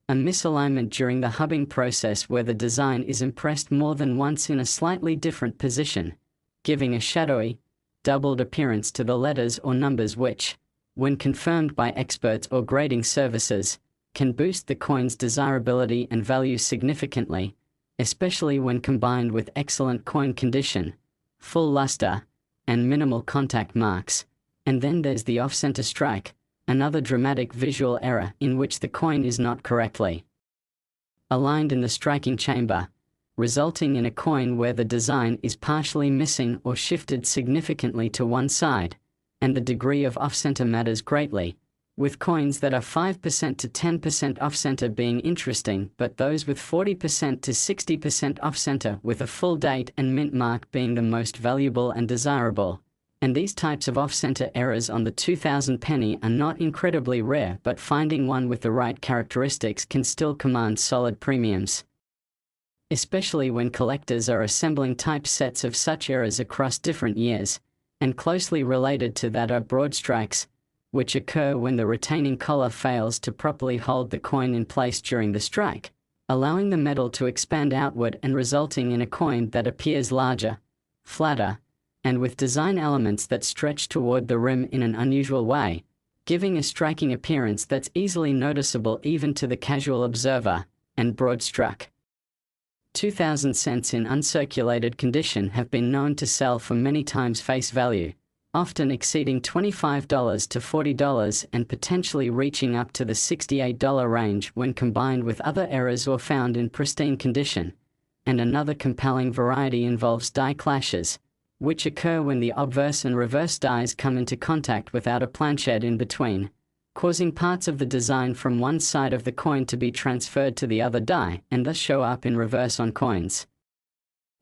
a misalignment during the hubbing process where the design is impressed more than once in a slightly different position, giving a shadowy, doubled appearance to the letters or numbers which, when confirmed by experts or grading services, can boost the coin's desirability and value significantly, especially when combined with excellent coin condition, full luster, and minimal contact marks. And then there's the off-center strike, another dramatic visual error in which the coin is not correctly aligned in the striking chamber, resulting in a coin where the design is partially missing or shifted significantly to one side, and the degree of off-center matters greatly, with coins that are 5% to 10% off-center being interesting, but those with 40% to 60% off-center with a full date and mint mark being the most valuable and desirable. And these types of off-center errors on the 2000 penny are not incredibly rare, but finding one with the right characteristics can still command solid premiums. Especially when collectors are assembling type sets of such errors across different years, and closely related to that are broad strikes, which occur when the retaining collar fails to properly hold the coin in place during the strike, allowing the metal to expand outward and resulting in a coin that appears larger, flatter, and with design elements that stretch toward the rim in an unusual way, giving a striking appearance that's easily noticeable even to the casual observer, and broad struck. 2000 cents in uncirculated condition have been known to sell for many times face value, often exceeding $25 to $40 and potentially reaching up to the $68 range when combined with other errors or found in pristine condition. And another compelling variety involves die clashes, which occur when the obverse and reverse dies come into contact without a planchet in between, causing parts of the design from one side of the coin to be transferred to the other die and thus show up in reverse on coins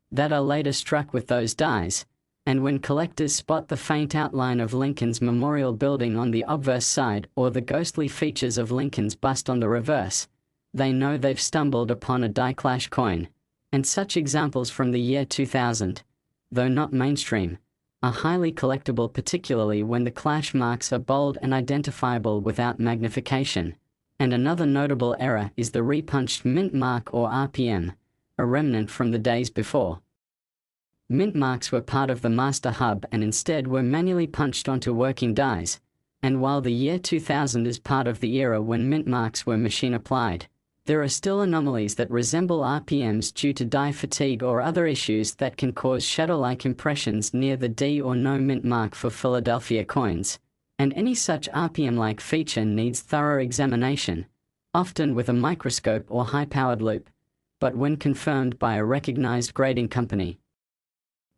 that are later struck with those dies. And when collectors spot the faint outline of Lincoln's Memorial Building on the obverse side or the ghostly features of Lincoln's bust on the reverse, they know they've stumbled upon a die clash coin. And such examples from the year 2000, though not mainstream, are highly collectible, particularly when the clash marks are bold and identifiable without magnification. And another notable error is the repunched mint mark or RPM, a remnant from the days before. Mint marks were part of the master hub and instead were manually punched onto working dies, and while the year 2000 is part of the era when mint marks were machine applied, there are still anomalies that resemble RPMs due to die fatigue or other issues that can cause shadow-like impressions near the D or no mint mark for Philadelphia coins, and any such RPM-like feature needs thorough examination, often with a microscope or high-powered loupe, but when confirmed by a recognized grading company,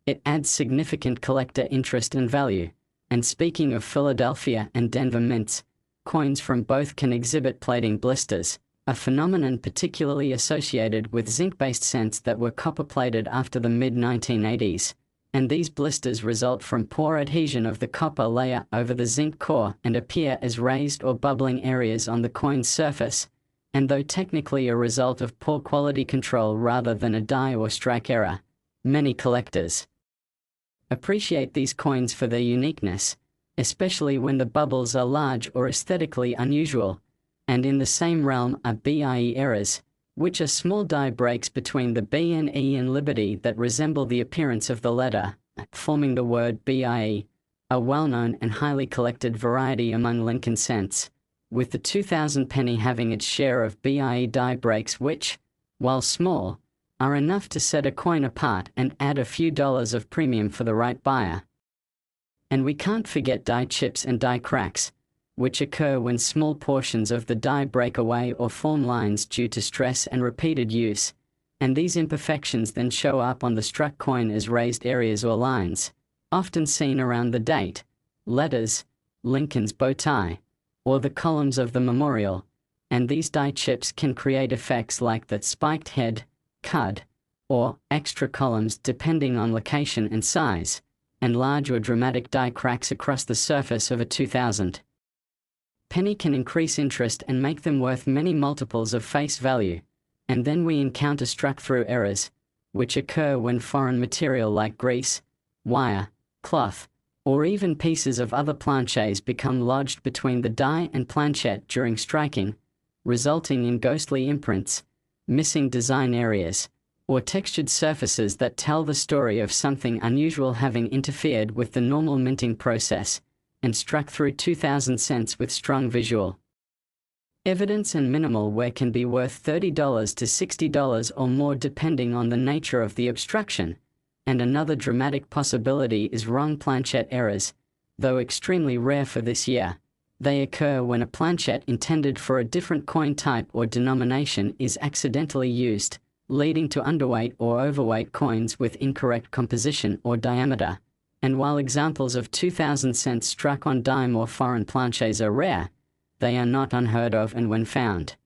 it adds significant collector interest and value. And speaking of Philadelphia and Denver mints, coins from both can exhibit plating blisters, a phenomenon particularly associated with zinc-based cents that were copper-plated after the mid-1980s. And these blisters result from poor adhesion of the copper layer over the zinc core and appear as raised or bubbling areas on the coin's surface, and though technically a result of poor quality control rather than a die or strike error, many collectors appreciate these coins for their uniqueness, especially when the bubbles are large or aesthetically unusual. And in the same realm are BIE errors, which are small die breaks between the B and E in Liberty that resemble the appearance of the letter, forming the word BIE, a well-known and highly collected variety among Lincoln cents, with the 2000 penny having its share of BIE die breaks which, while small, are enough to set a coin apart and add a few dollars of premium for the right buyer. And we can't forget die chips and die cracks, which occur when small portions of the die break away or form lines due to stress and repeated use, and these imperfections then show up on the struck coin as raised areas or lines, often seen around the date, letters, Lincoln's bow tie, or the columns of the memorial, and these die chips can create effects like that spiked head, cud, or extra columns depending on location and size, and large or dramatic die cracks across the surface of a 2000 penny can increase interest and make them worth many multiples of face value. And then we encounter struck-through errors, which occur when foreign material like grease, wire, cloth, or even pieces of other planchets become lodged between the die and planchette during striking, resulting in ghostly imprints, missing design areas, or textured surfaces that tell the story of something unusual having interfered with the normal minting process, and struck through 2000 cents with strong visual evidence and minimal wear can be worth $30 to $60 or more depending on the nature of the obstruction. And another dramatic possibility is wrong planchette errors, though extremely rare for this year. They occur when a planchet intended for a different coin type or denomination is accidentally used, leading to underweight or overweight coins with incorrect composition or diameter. And while examples of 2000 cents struck on dime or foreign planchets are rare, they are not unheard of, and when found,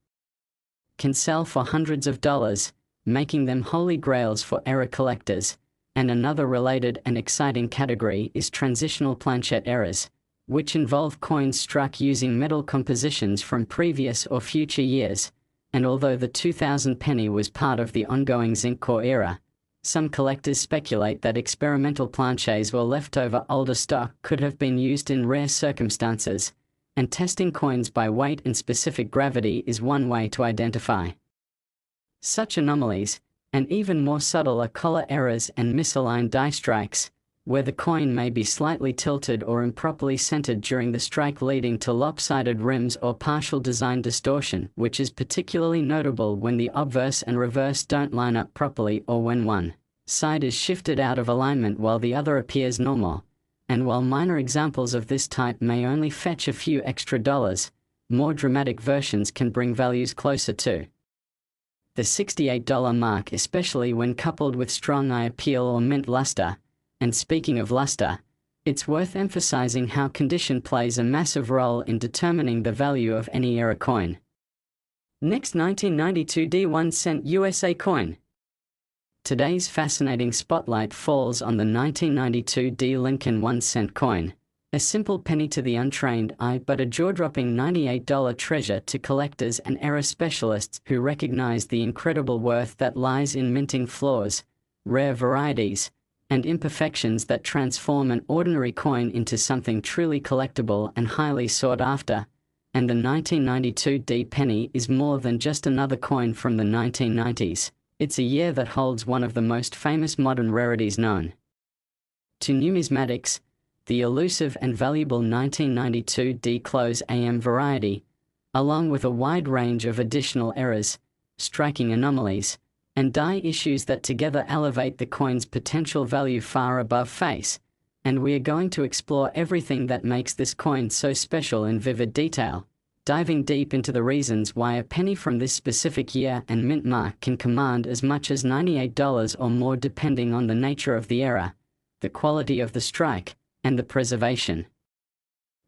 can sell for hundreds of dollars, making them holy grails for error collectors. And another related and exciting category is transitional planchet errors, which involve coins struck using metal compositions from previous or future years. And although the 2000 penny was part of the ongoing zinc core era, some collectors speculate that experimental planchets or leftover older stock could have been used in rare circumstances, and testing coins by weight and specific gravity is one way to identify such anomalies. And even more subtle are collar errors and misaligned die strikes, where the coin may be slightly tilted or improperly centered during the strike, leading to lopsided rims or partial design distortion, which is particularly notable when the obverse and reverse don't line up properly, or when one side is shifted out of alignment while the other appears normal. And while minor examples of this type may only fetch a few extra dollars, more dramatic versions can bring values closer to the $68 mark, especially when coupled with strong eye appeal or mint luster. And speaking of luster, it's worth emphasizing how condition plays a massive role in determining the value of any era coin. Next, 1992 D 1-cent USA coin. Today's fascinating spotlight falls on the 1992 D Lincoln 1-cent coin. A simple penny to the untrained eye, but a jaw-dropping $98 treasure to collectors and era specialists who recognize the incredible worth that lies in minting flaws, rare varieties, and imperfections that transform an ordinary coin into something truly collectible and highly sought after. And the 1992 D penny is more than just another coin from the 1990s. It's a year that holds one of the most famous modern rarities known to numismatics, the elusive and valuable 1992 D close AM variety, along with a wide range of additional errors, striking anomalies, and die issues that together elevate the coin's potential value far above face. And we are going to explore everything that makes this coin so special in vivid detail, diving deep into the reasons why a penny from this specific year and mint mark can command as much as $98 or more, depending on the nature of the era, the quality of the strike, and the preservation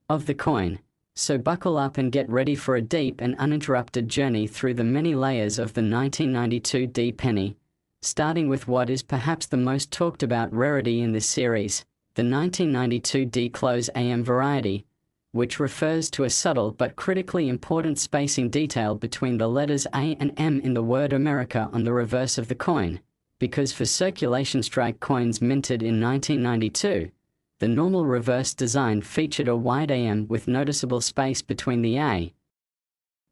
of the coin. So buckle up and get ready for a deep and uninterrupted journey through the many layers of the 1992 D penny, starting with what is perhaps the most talked about rarity in this series, the 1992 D close AM variety, which refers to a subtle but critically important spacing detail between the letters A and M in the word America on the reverse of the coin, because for circulation strike coins minted in 1992, the normal reverse design featured a wide AM with noticeable space between the A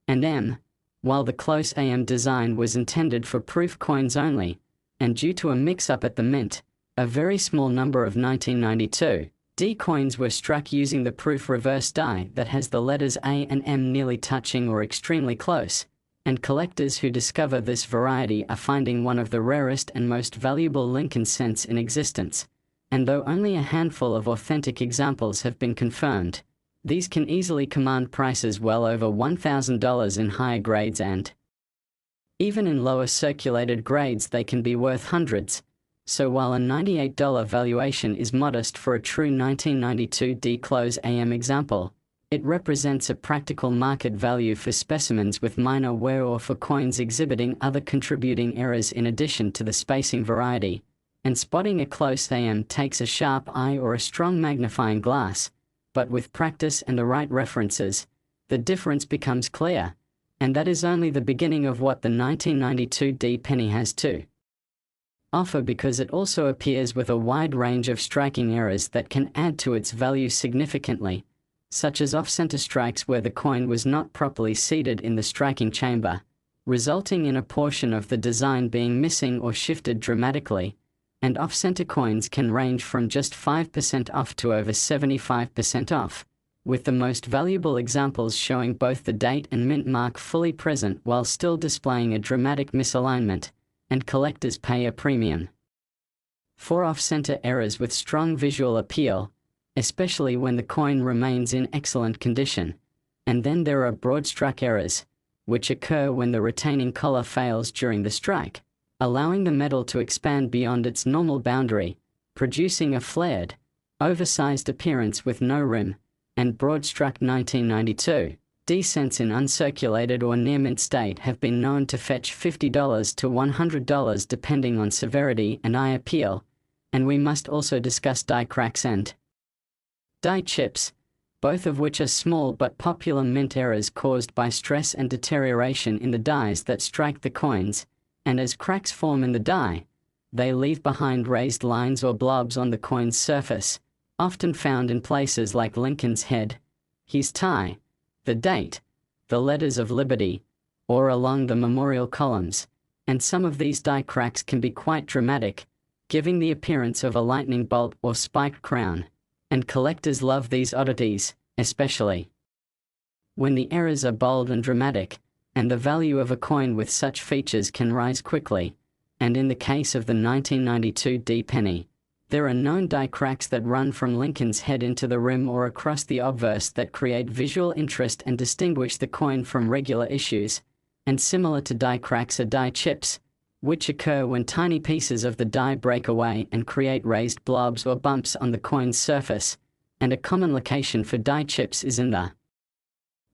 and M, while the close AM design was intended for proof coins only, and due to a mix-up at the mint, a very small number of 1992 D coins were struck using the proof reverse die that has the letters A and M nearly touching or extremely close, and collectors who discover this variety are finding one of the rarest and most valuable Lincoln cents in existence. And though only a handful of authentic examples have been confirmed, these can easily command prices well over $1,000 in higher grades, and even in lower circulated grades they can be worth hundreds. So while a $98 valuation is modest for a true 1992 D close AM example, it represents a practical market value for specimens with minor wear or for coins exhibiting other contributing errors in addition to the spacing variety. And spotting a close AM takes a sharp eye or a strong magnifying glass, but with practice and the right references, the difference becomes clear, and that is only the beginning of what the 1992 D penny has to offer, because it also appears with a wide range of striking errors that can add to its value significantly, such as off-center strikes where the coin was not properly seated in the striking chamber, resulting in a portion of the design being missing or shifted dramatically. And off-center coins can range from just 5% off to over 75% off, with the most valuable examples showing both the date and mint mark fully present while still displaying a dramatic misalignment, and collectors pay a premium for off-center errors with strong visual appeal, especially when the coin remains in excellent condition. And then there are broad struck errors, which occur when the retaining collar fails during the strike, allowing the metal to expand beyond its normal boundary, producing a flared, oversized appearance with no rim. And broad struck 1992 D cents in uncirculated or near mint state have been known to fetch $50 to $100 depending on severity and eye appeal. And we must also discuss die cracks and die chips, both of which are small but popular mint errors caused by stress and deterioration in the dies that strike the coins, and as cracks form in the die, they leave behind raised lines or blobs on the coin's surface, often found in places like Lincoln's head, his tie, the date, the letters of liberty, or along the memorial columns, and some of these die cracks can be quite dramatic, giving the appearance of a lightning bolt or spiked crown, and collectors love these oddities, especially when the errors are bold and dramatic, and the value of a coin with such features can rise quickly. And in the case of the 1992 D penny, there are known die cracks that run from Lincoln's head into the rim or across the obverse that create visual interest and distinguish the coin from regular issues. And similar to die cracks are die chips, which occur when tiny pieces of the die break away and create raised blobs or bumps on the coin's surface. And a common location for die chips is in the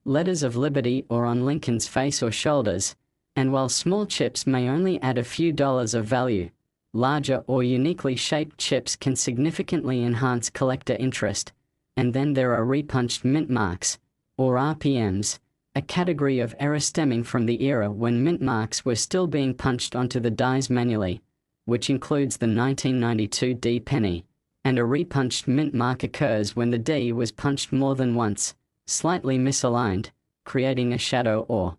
letters of liberty or on Lincoln's face or shoulders. And while small chips may only add a few dollars of value, larger or uniquely shaped chips can significantly enhance collector interest. And then there are repunched mint marks, or RPMs, a category of error stemming from the era when mint marks were still being punched onto the dies manually, which includes the 1992 D penny. And a repunched mint mark occurs when the D was punched more than once, slightly misaligned, creating a shadow or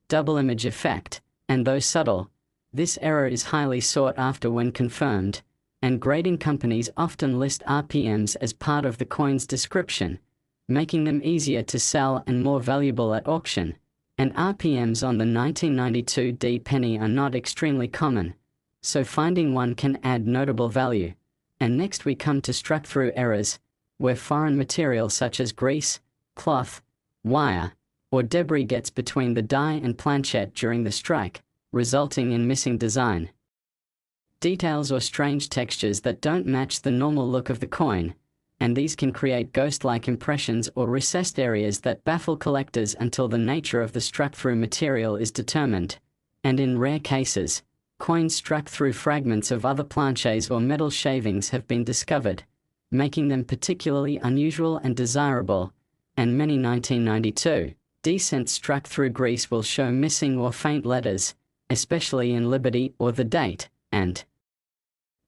double image effect. And though subtle, this error is highly sought after when confirmed, and grading companies often list RPMs as part of the coin's description, making them easier to sell and more valuable at auction. And RPMs on the 1992 D penny are not extremely common, so finding one can add notable value. And next we come to struck-through errors, where foreign material such as grease, cloth, wire, or debris gets between the die and planchette during the strike, resulting in missing design details or strange textures that don't match the normal look of the coin, and these can create ghost-like impressions or recessed areas that baffle collectors until the nature of the struck-through material is determined. And in rare cases, coins struck through fragments of other planches or metal shavings have been discovered, making them particularly unusual and desirable. And many 1992 D cents struck through grease will show missing or faint letters, especially in Liberty or the date, and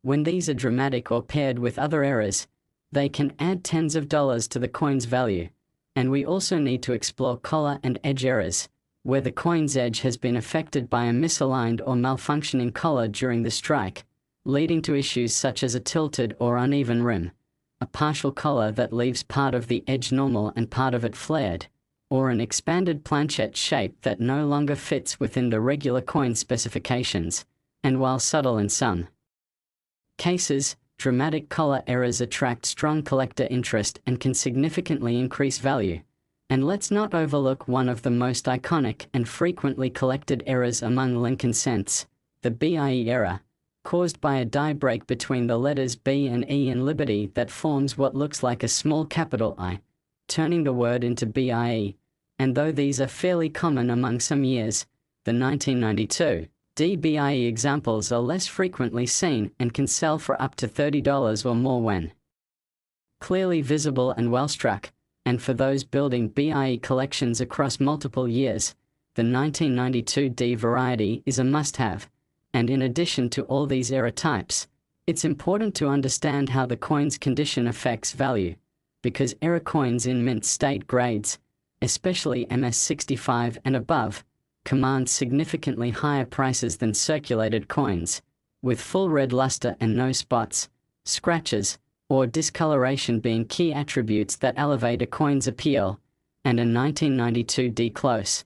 when these are dramatic or paired with other errors, they can add tens of dollars to the coin's value. And we also need to explore collar and edge errors, where the coin's edge has been affected by a misaligned or malfunctioning collar during the strike, leading to issues such as a tilted or uneven rim, a partial collar that leaves part of the edge normal and part of it flared, or an expanded planchette shape that no longer fits within the regular coin specifications. And while subtle in some cases, dramatic collar errors attract strong collector interest and can significantly increase value. And let's not overlook one of the most iconic and frequently collected errors among Lincoln cents, the BIE error, caused by a die break between the letters B and E in Liberty that forms what looks like a small capital I, turning the word into BIE. And though these are fairly common among some years, the 1992 DBIE examples are less frequently seen and can sell for up to $30 or more when clearly visible and well struck. And for those building BIE collections across multiple years, the 1992 D variety is a must-have. And in addition to all these error types, it's important to understand how the coin's condition affects value, because error coins in mint state grades, especially MS65 and above, command significantly higher prices than circulated coins, with full red luster and no spots, scratches, or discoloration being key attributes that elevate a coin's appeal. And a 1992 D close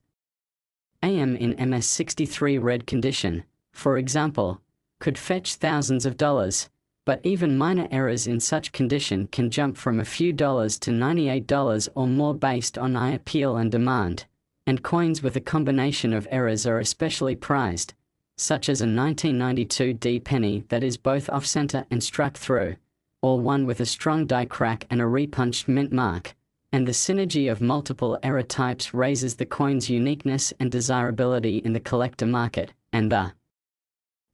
AM in MS63 red condition, for example, could fetch thousands of dollars. But even minor errors in such condition can jump from a few dollars to $98 or more based on appeal and demand, and coins with a combination of errors are especially prized, such as a 1992 D penny that is both off-center and struck through, or one with a strong die crack and a repunched mint mark, and the synergy of multiple error types raises the coin's uniqueness and desirability in the collector market, and the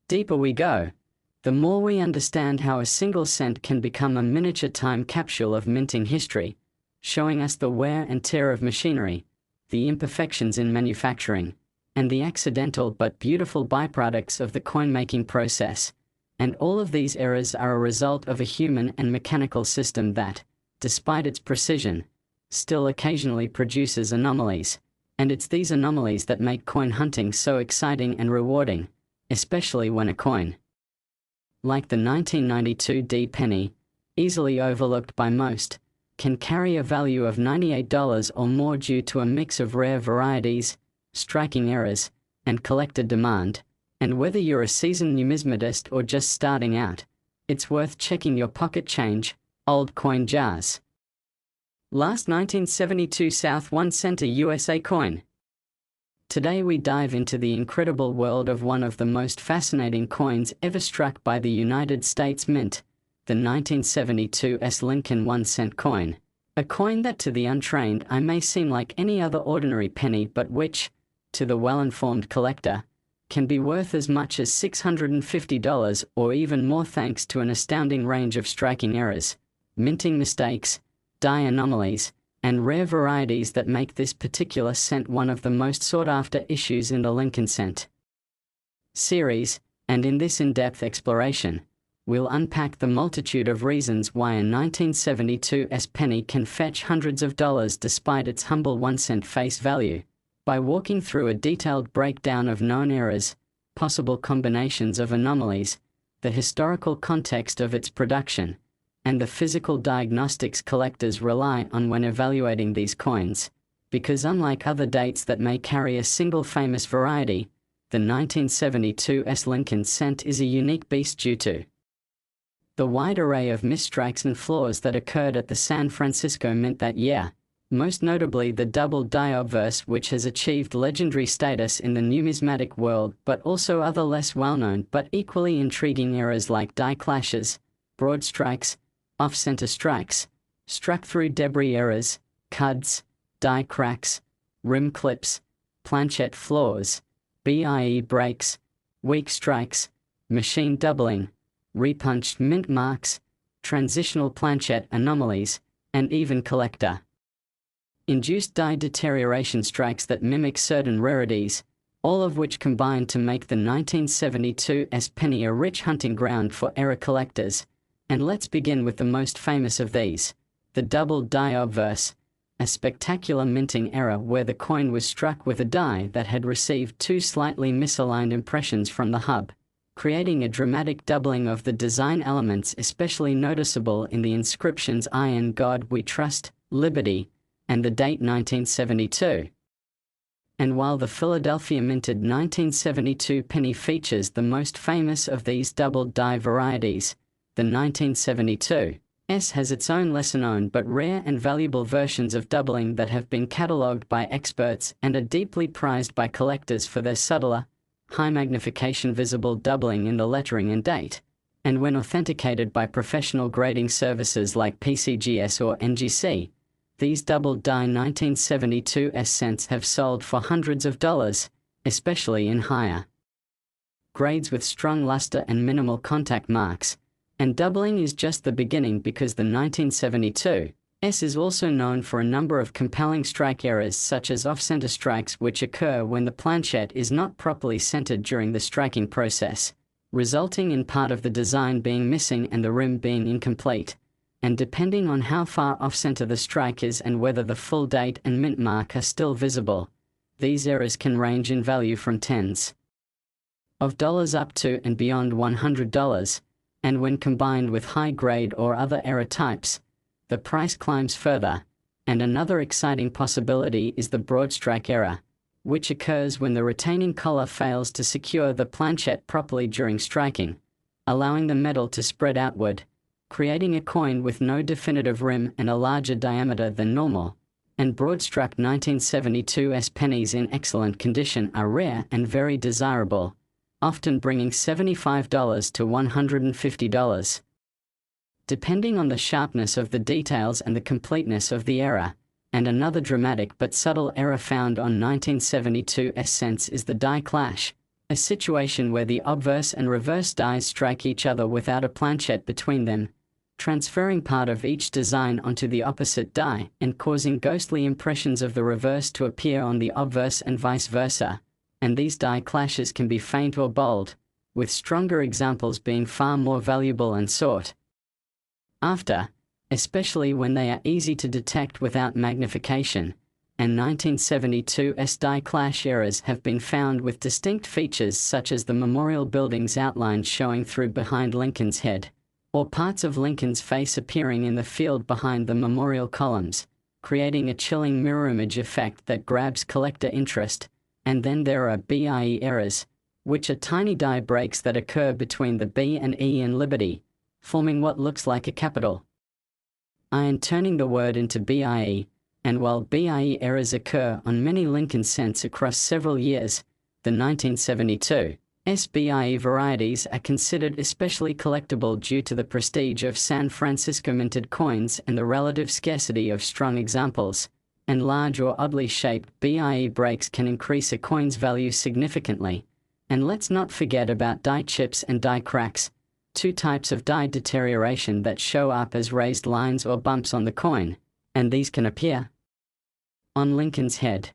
deeper we go, the more we understand how a single cent can become a miniature time capsule of minting history, showing us the wear and tear of machinery, the imperfections in manufacturing, and the accidental but beautiful byproducts of the coin-making process. And all of these errors are a result of a human and mechanical system that, despite its precision, still occasionally produces anomalies. And it's these anomalies that make coin hunting so exciting and rewarding, especially when a coin, like the 1992 D penny, easily overlooked by most, can carry a value of $98 or more due to a mix of rare varieties, striking errors, and collector demand. And whether you're a seasoned numismatist or just starting out, it's worth checking your pocket change, old coin jars. Last 1972 South 1 center USA coin. Today we dive into the incredible world of one of the most fascinating coins ever struck by the United States Mint, the 1972 S. Lincoln 1 cent coin. A coin that to the untrained eye may seem like any other ordinary penny but which, to the well-informed collector, can be worth as much as $650 or even more thanks to an astounding range of striking errors, minting mistakes, die anomalies, and rare varieties that make this particular cent one of the most sought-after issues in the Lincoln Cent series. And in this in-depth exploration, we'll unpack the multitude of reasons why a 1972 S penny can fetch hundreds of dollars despite its humble 1 cent face value, by walking through a detailed breakdown of known errors, possible combinations of anomalies, the historical context of its production, and the physical diagnostics collectors rely on when evaluating these coins, because unlike other dates that may carry a single famous variety, the 1972 S. Lincoln cent is a unique beast due to the wide array of misstrikes and flaws that occurred at the San Francisco Mint that year, most notably the double die obverse, which has achieved legendary status in the numismatic world, but also other less well-known but equally intriguing errors like die clashes, broad strikes, off-center strikes, struck-through debris errors, cuds, die cracks, rim clips, planchette flaws, BIE breaks, weak strikes, machine doubling, repunched mint marks, transitional planchette anomalies, and even collector induced die deterioration strikes that mimic certain rarities, all of which combine to make the 1972 S penny a rich hunting ground for error collectors. And let's begin with the most famous of these, the double die obverse, a spectacular minting error where the coin was struck with a die that had received two slightly misaligned impressions from the hub, creating a dramatic doubling of the design elements, especially noticeable in the inscriptions "I in God We Trust," "Liberty," and the date 1972. And while the Philadelphia minted 1972 penny features the most famous of these double die varieties, the 1972 S has its own lesser-known but rare and valuable versions of doubling that have been catalogued by experts and are deeply prized by collectors for their subtler, high-magnification visible doubling in the lettering and date, and when authenticated by professional grading services like PCGS or NGC, these double die 1972 S cents have sold for hundreds of dollars, especially in higher grades with strong luster and minimal contact marks. And doubling is just the beginning, because the 1972 S is also known for a number of compelling strike errors such as off-center strikes which occur when the planchette is not properly centered during the striking process, resulting in part of the design being missing and the rim being incomplete. And depending on how far off-center the strike is and whether the full date and mint mark are still visible, these errors can range in value from tens of dollars up to and beyond $100. And when combined with high-grade or other error types, the price climbs further. And another exciting possibility is the broad strike error, which occurs when the retaining collar fails to secure the planchette properly during striking, allowing the metal to spread outward, creating a coin with no definitive rim and a larger diameter than normal. And broad-struck 1972s pennies in excellent condition are rare and very desirable, often bringing $75 to $150. Depending on the sharpness of the details and the completeness of the error. And another dramatic but subtle error found on 1972s cents is the die clash, a situation where the obverse and reverse dies strike each other without a planchette between them, transferring part of each design onto the opposite die and causing ghostly impressions of the reverse to appear on the obverse and vice versa. And these die clashes can be faint or bold, with stronger examples being far more valuable and sought after, especially when they are easy to detect without magnification. And 1972's die clash errors have been found with distinct features such as the memorial building's outline showing through behind Lincoln's head, or parts of Lincoln's face appearing in the field behind the memorial columns, creating a chilling mirror image effect that grabs collector interest. And then there are BIE errors, which are tiny die breaks that occur between the B and E in Liberty, forming what looks like a capital I and turning the word into BIE. And while BIE errors occur on many Lincoln cents across several years, the 1972 SBIE varieties are considered especially collectible due to the prestige of San Francisco minted coins and the relative scarcity of strong examples, and large or oddly shaped BIE breaks can increase a coin's value significantly. And let's not forget about die chips and die cracks, two types of die deterioration that show up as raised lines or bumps on the coin, and these can appear on Lincoln's head,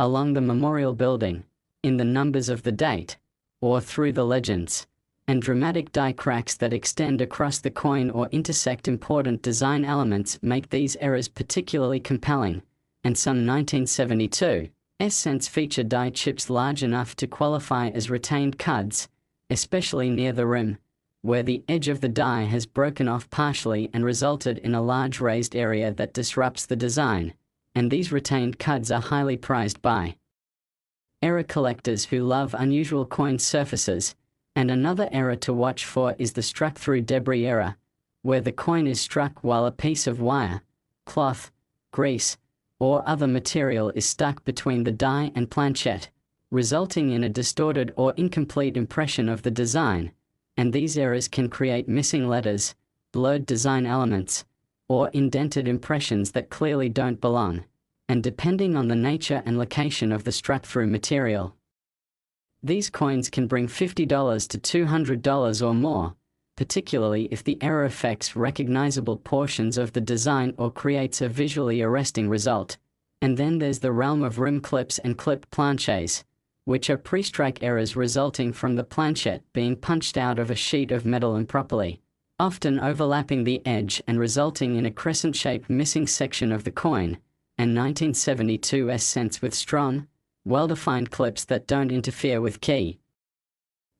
along the memorial building, in the numbers of the date, or through the legends, and dramatic die cracks that extend across the coin or intersect important design elements make these errors particularly compelling. And some 1972 cents feature die chips large enough to qualify as retained cuds, especially near the rim, where the edge of the die has broken off partially and resulted in a large raised area that disrupts the design, and these retained cuds are highly prized by error collectors who love unusual coin surfaces. And another error to watch for is the struck-through debris error, where the coin is struck while a piece of wire, cloth, grease, or other material is stuck between the die and planchette, resulting in a distorted or incomplete impression of the design. And these errors can create missing letters, blurred design elements, or indented impressions that clearly don't belong. And depending on the nature and location of the struck-through material, these coins can bring $50 to $200 or more, particularly if the error affects recognizable portions of the design or creates a visually arresting result. And then there's the realm of rim clips and clipped planchets, which are pre-strike errors resulting from the planchette being punched out of a sheet of metal improperly, often overlapping the edge and resulting in a crescent-shaped missing section of the coin. And 1972 cents with strong, well-defined clips that don't interfere with key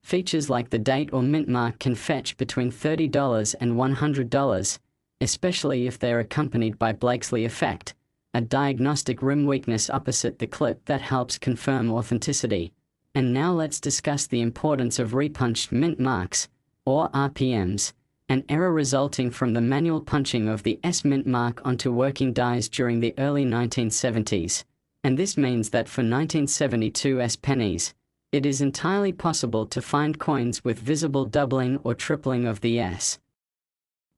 features like the date or mint mark can fetch between $30 and $100, especially if they're accompanied by Blakesley effect, a diagnostic rim weakness opposite the clip that helps confirm authenticity. And now let's discuss the importance of repunched mint marks, or RPMs, an error resulting from the manual punching of the S-mint mark onto working dies during the early 1970s. And this means that for 1972 S pennies, it is entirely possible to find coins with visible doubling or tripling of the S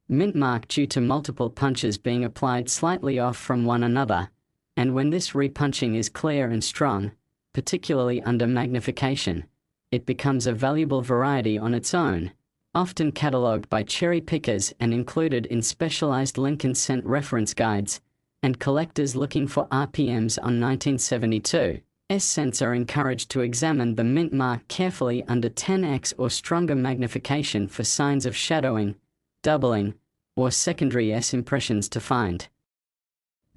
mint mark due to multiple punches being applied slightly off from one another. And when this repunching is clear and strong, particularly under magnification, it becomes a valuable variety on its own, often catalogued by cherry pickers and included in specialized Lincoln cent reference guides. And collectors looking for RPMs on 1972 cents are encouraged to examine the mint mark carefully under 10x or stronger magnification for signs of shadowing, doubling, or secondary S impressions to find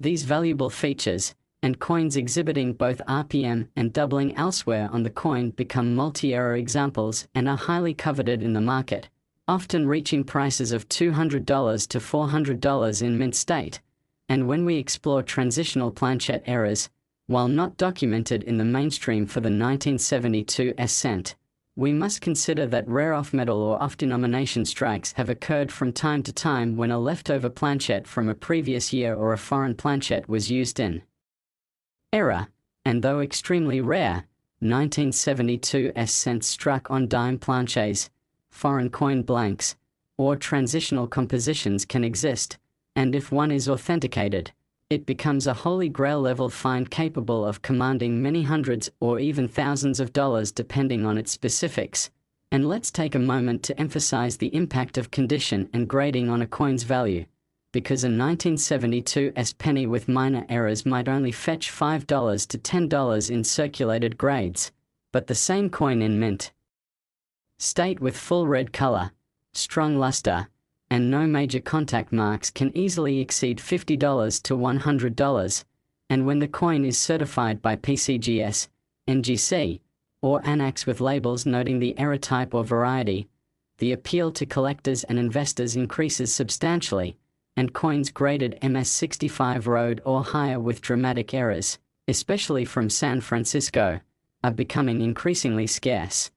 these valuable features. And coins exhibiting both RPM and doubling elsewhere on the coin become multi-error examples and are highly coveted in the market, often reaching prices of $200 to $400 in mint state. And when we explore transitional planchette errors, while not documented in the mainstream for the 1972 cent, We must consider that rare off-metal or off-denomination strikes have occurred from time to time when a leftover planchette from a previous year or a foreign planchette was used in error, and though extremely rare, 1972 cents struck on dime planches, foreign coin blanks, or transitional compositions can exist, and if one is authenticated, it becomes a holy grail level find capable of commanding many hundreds or even thousands of dollars depending on its specifics. And let's take a moment to emphasize the impact of condition and grading on a coin's value, because a 1972 penny with minor errors might only fetch $5 to $10 in circulated grades, but the same coin in mint state with full red color, strong luster, and no major contact marks can easily exceed $50 to $100, and when the coin is certified by PCGS, NGC, or ANACS with labels noting the error type or variety, the appeal to collectors and investors increases substantially, and coins graded MS65 Road or higher with dramatic errors, especially from San Francisco, are becoming increasingly scarce.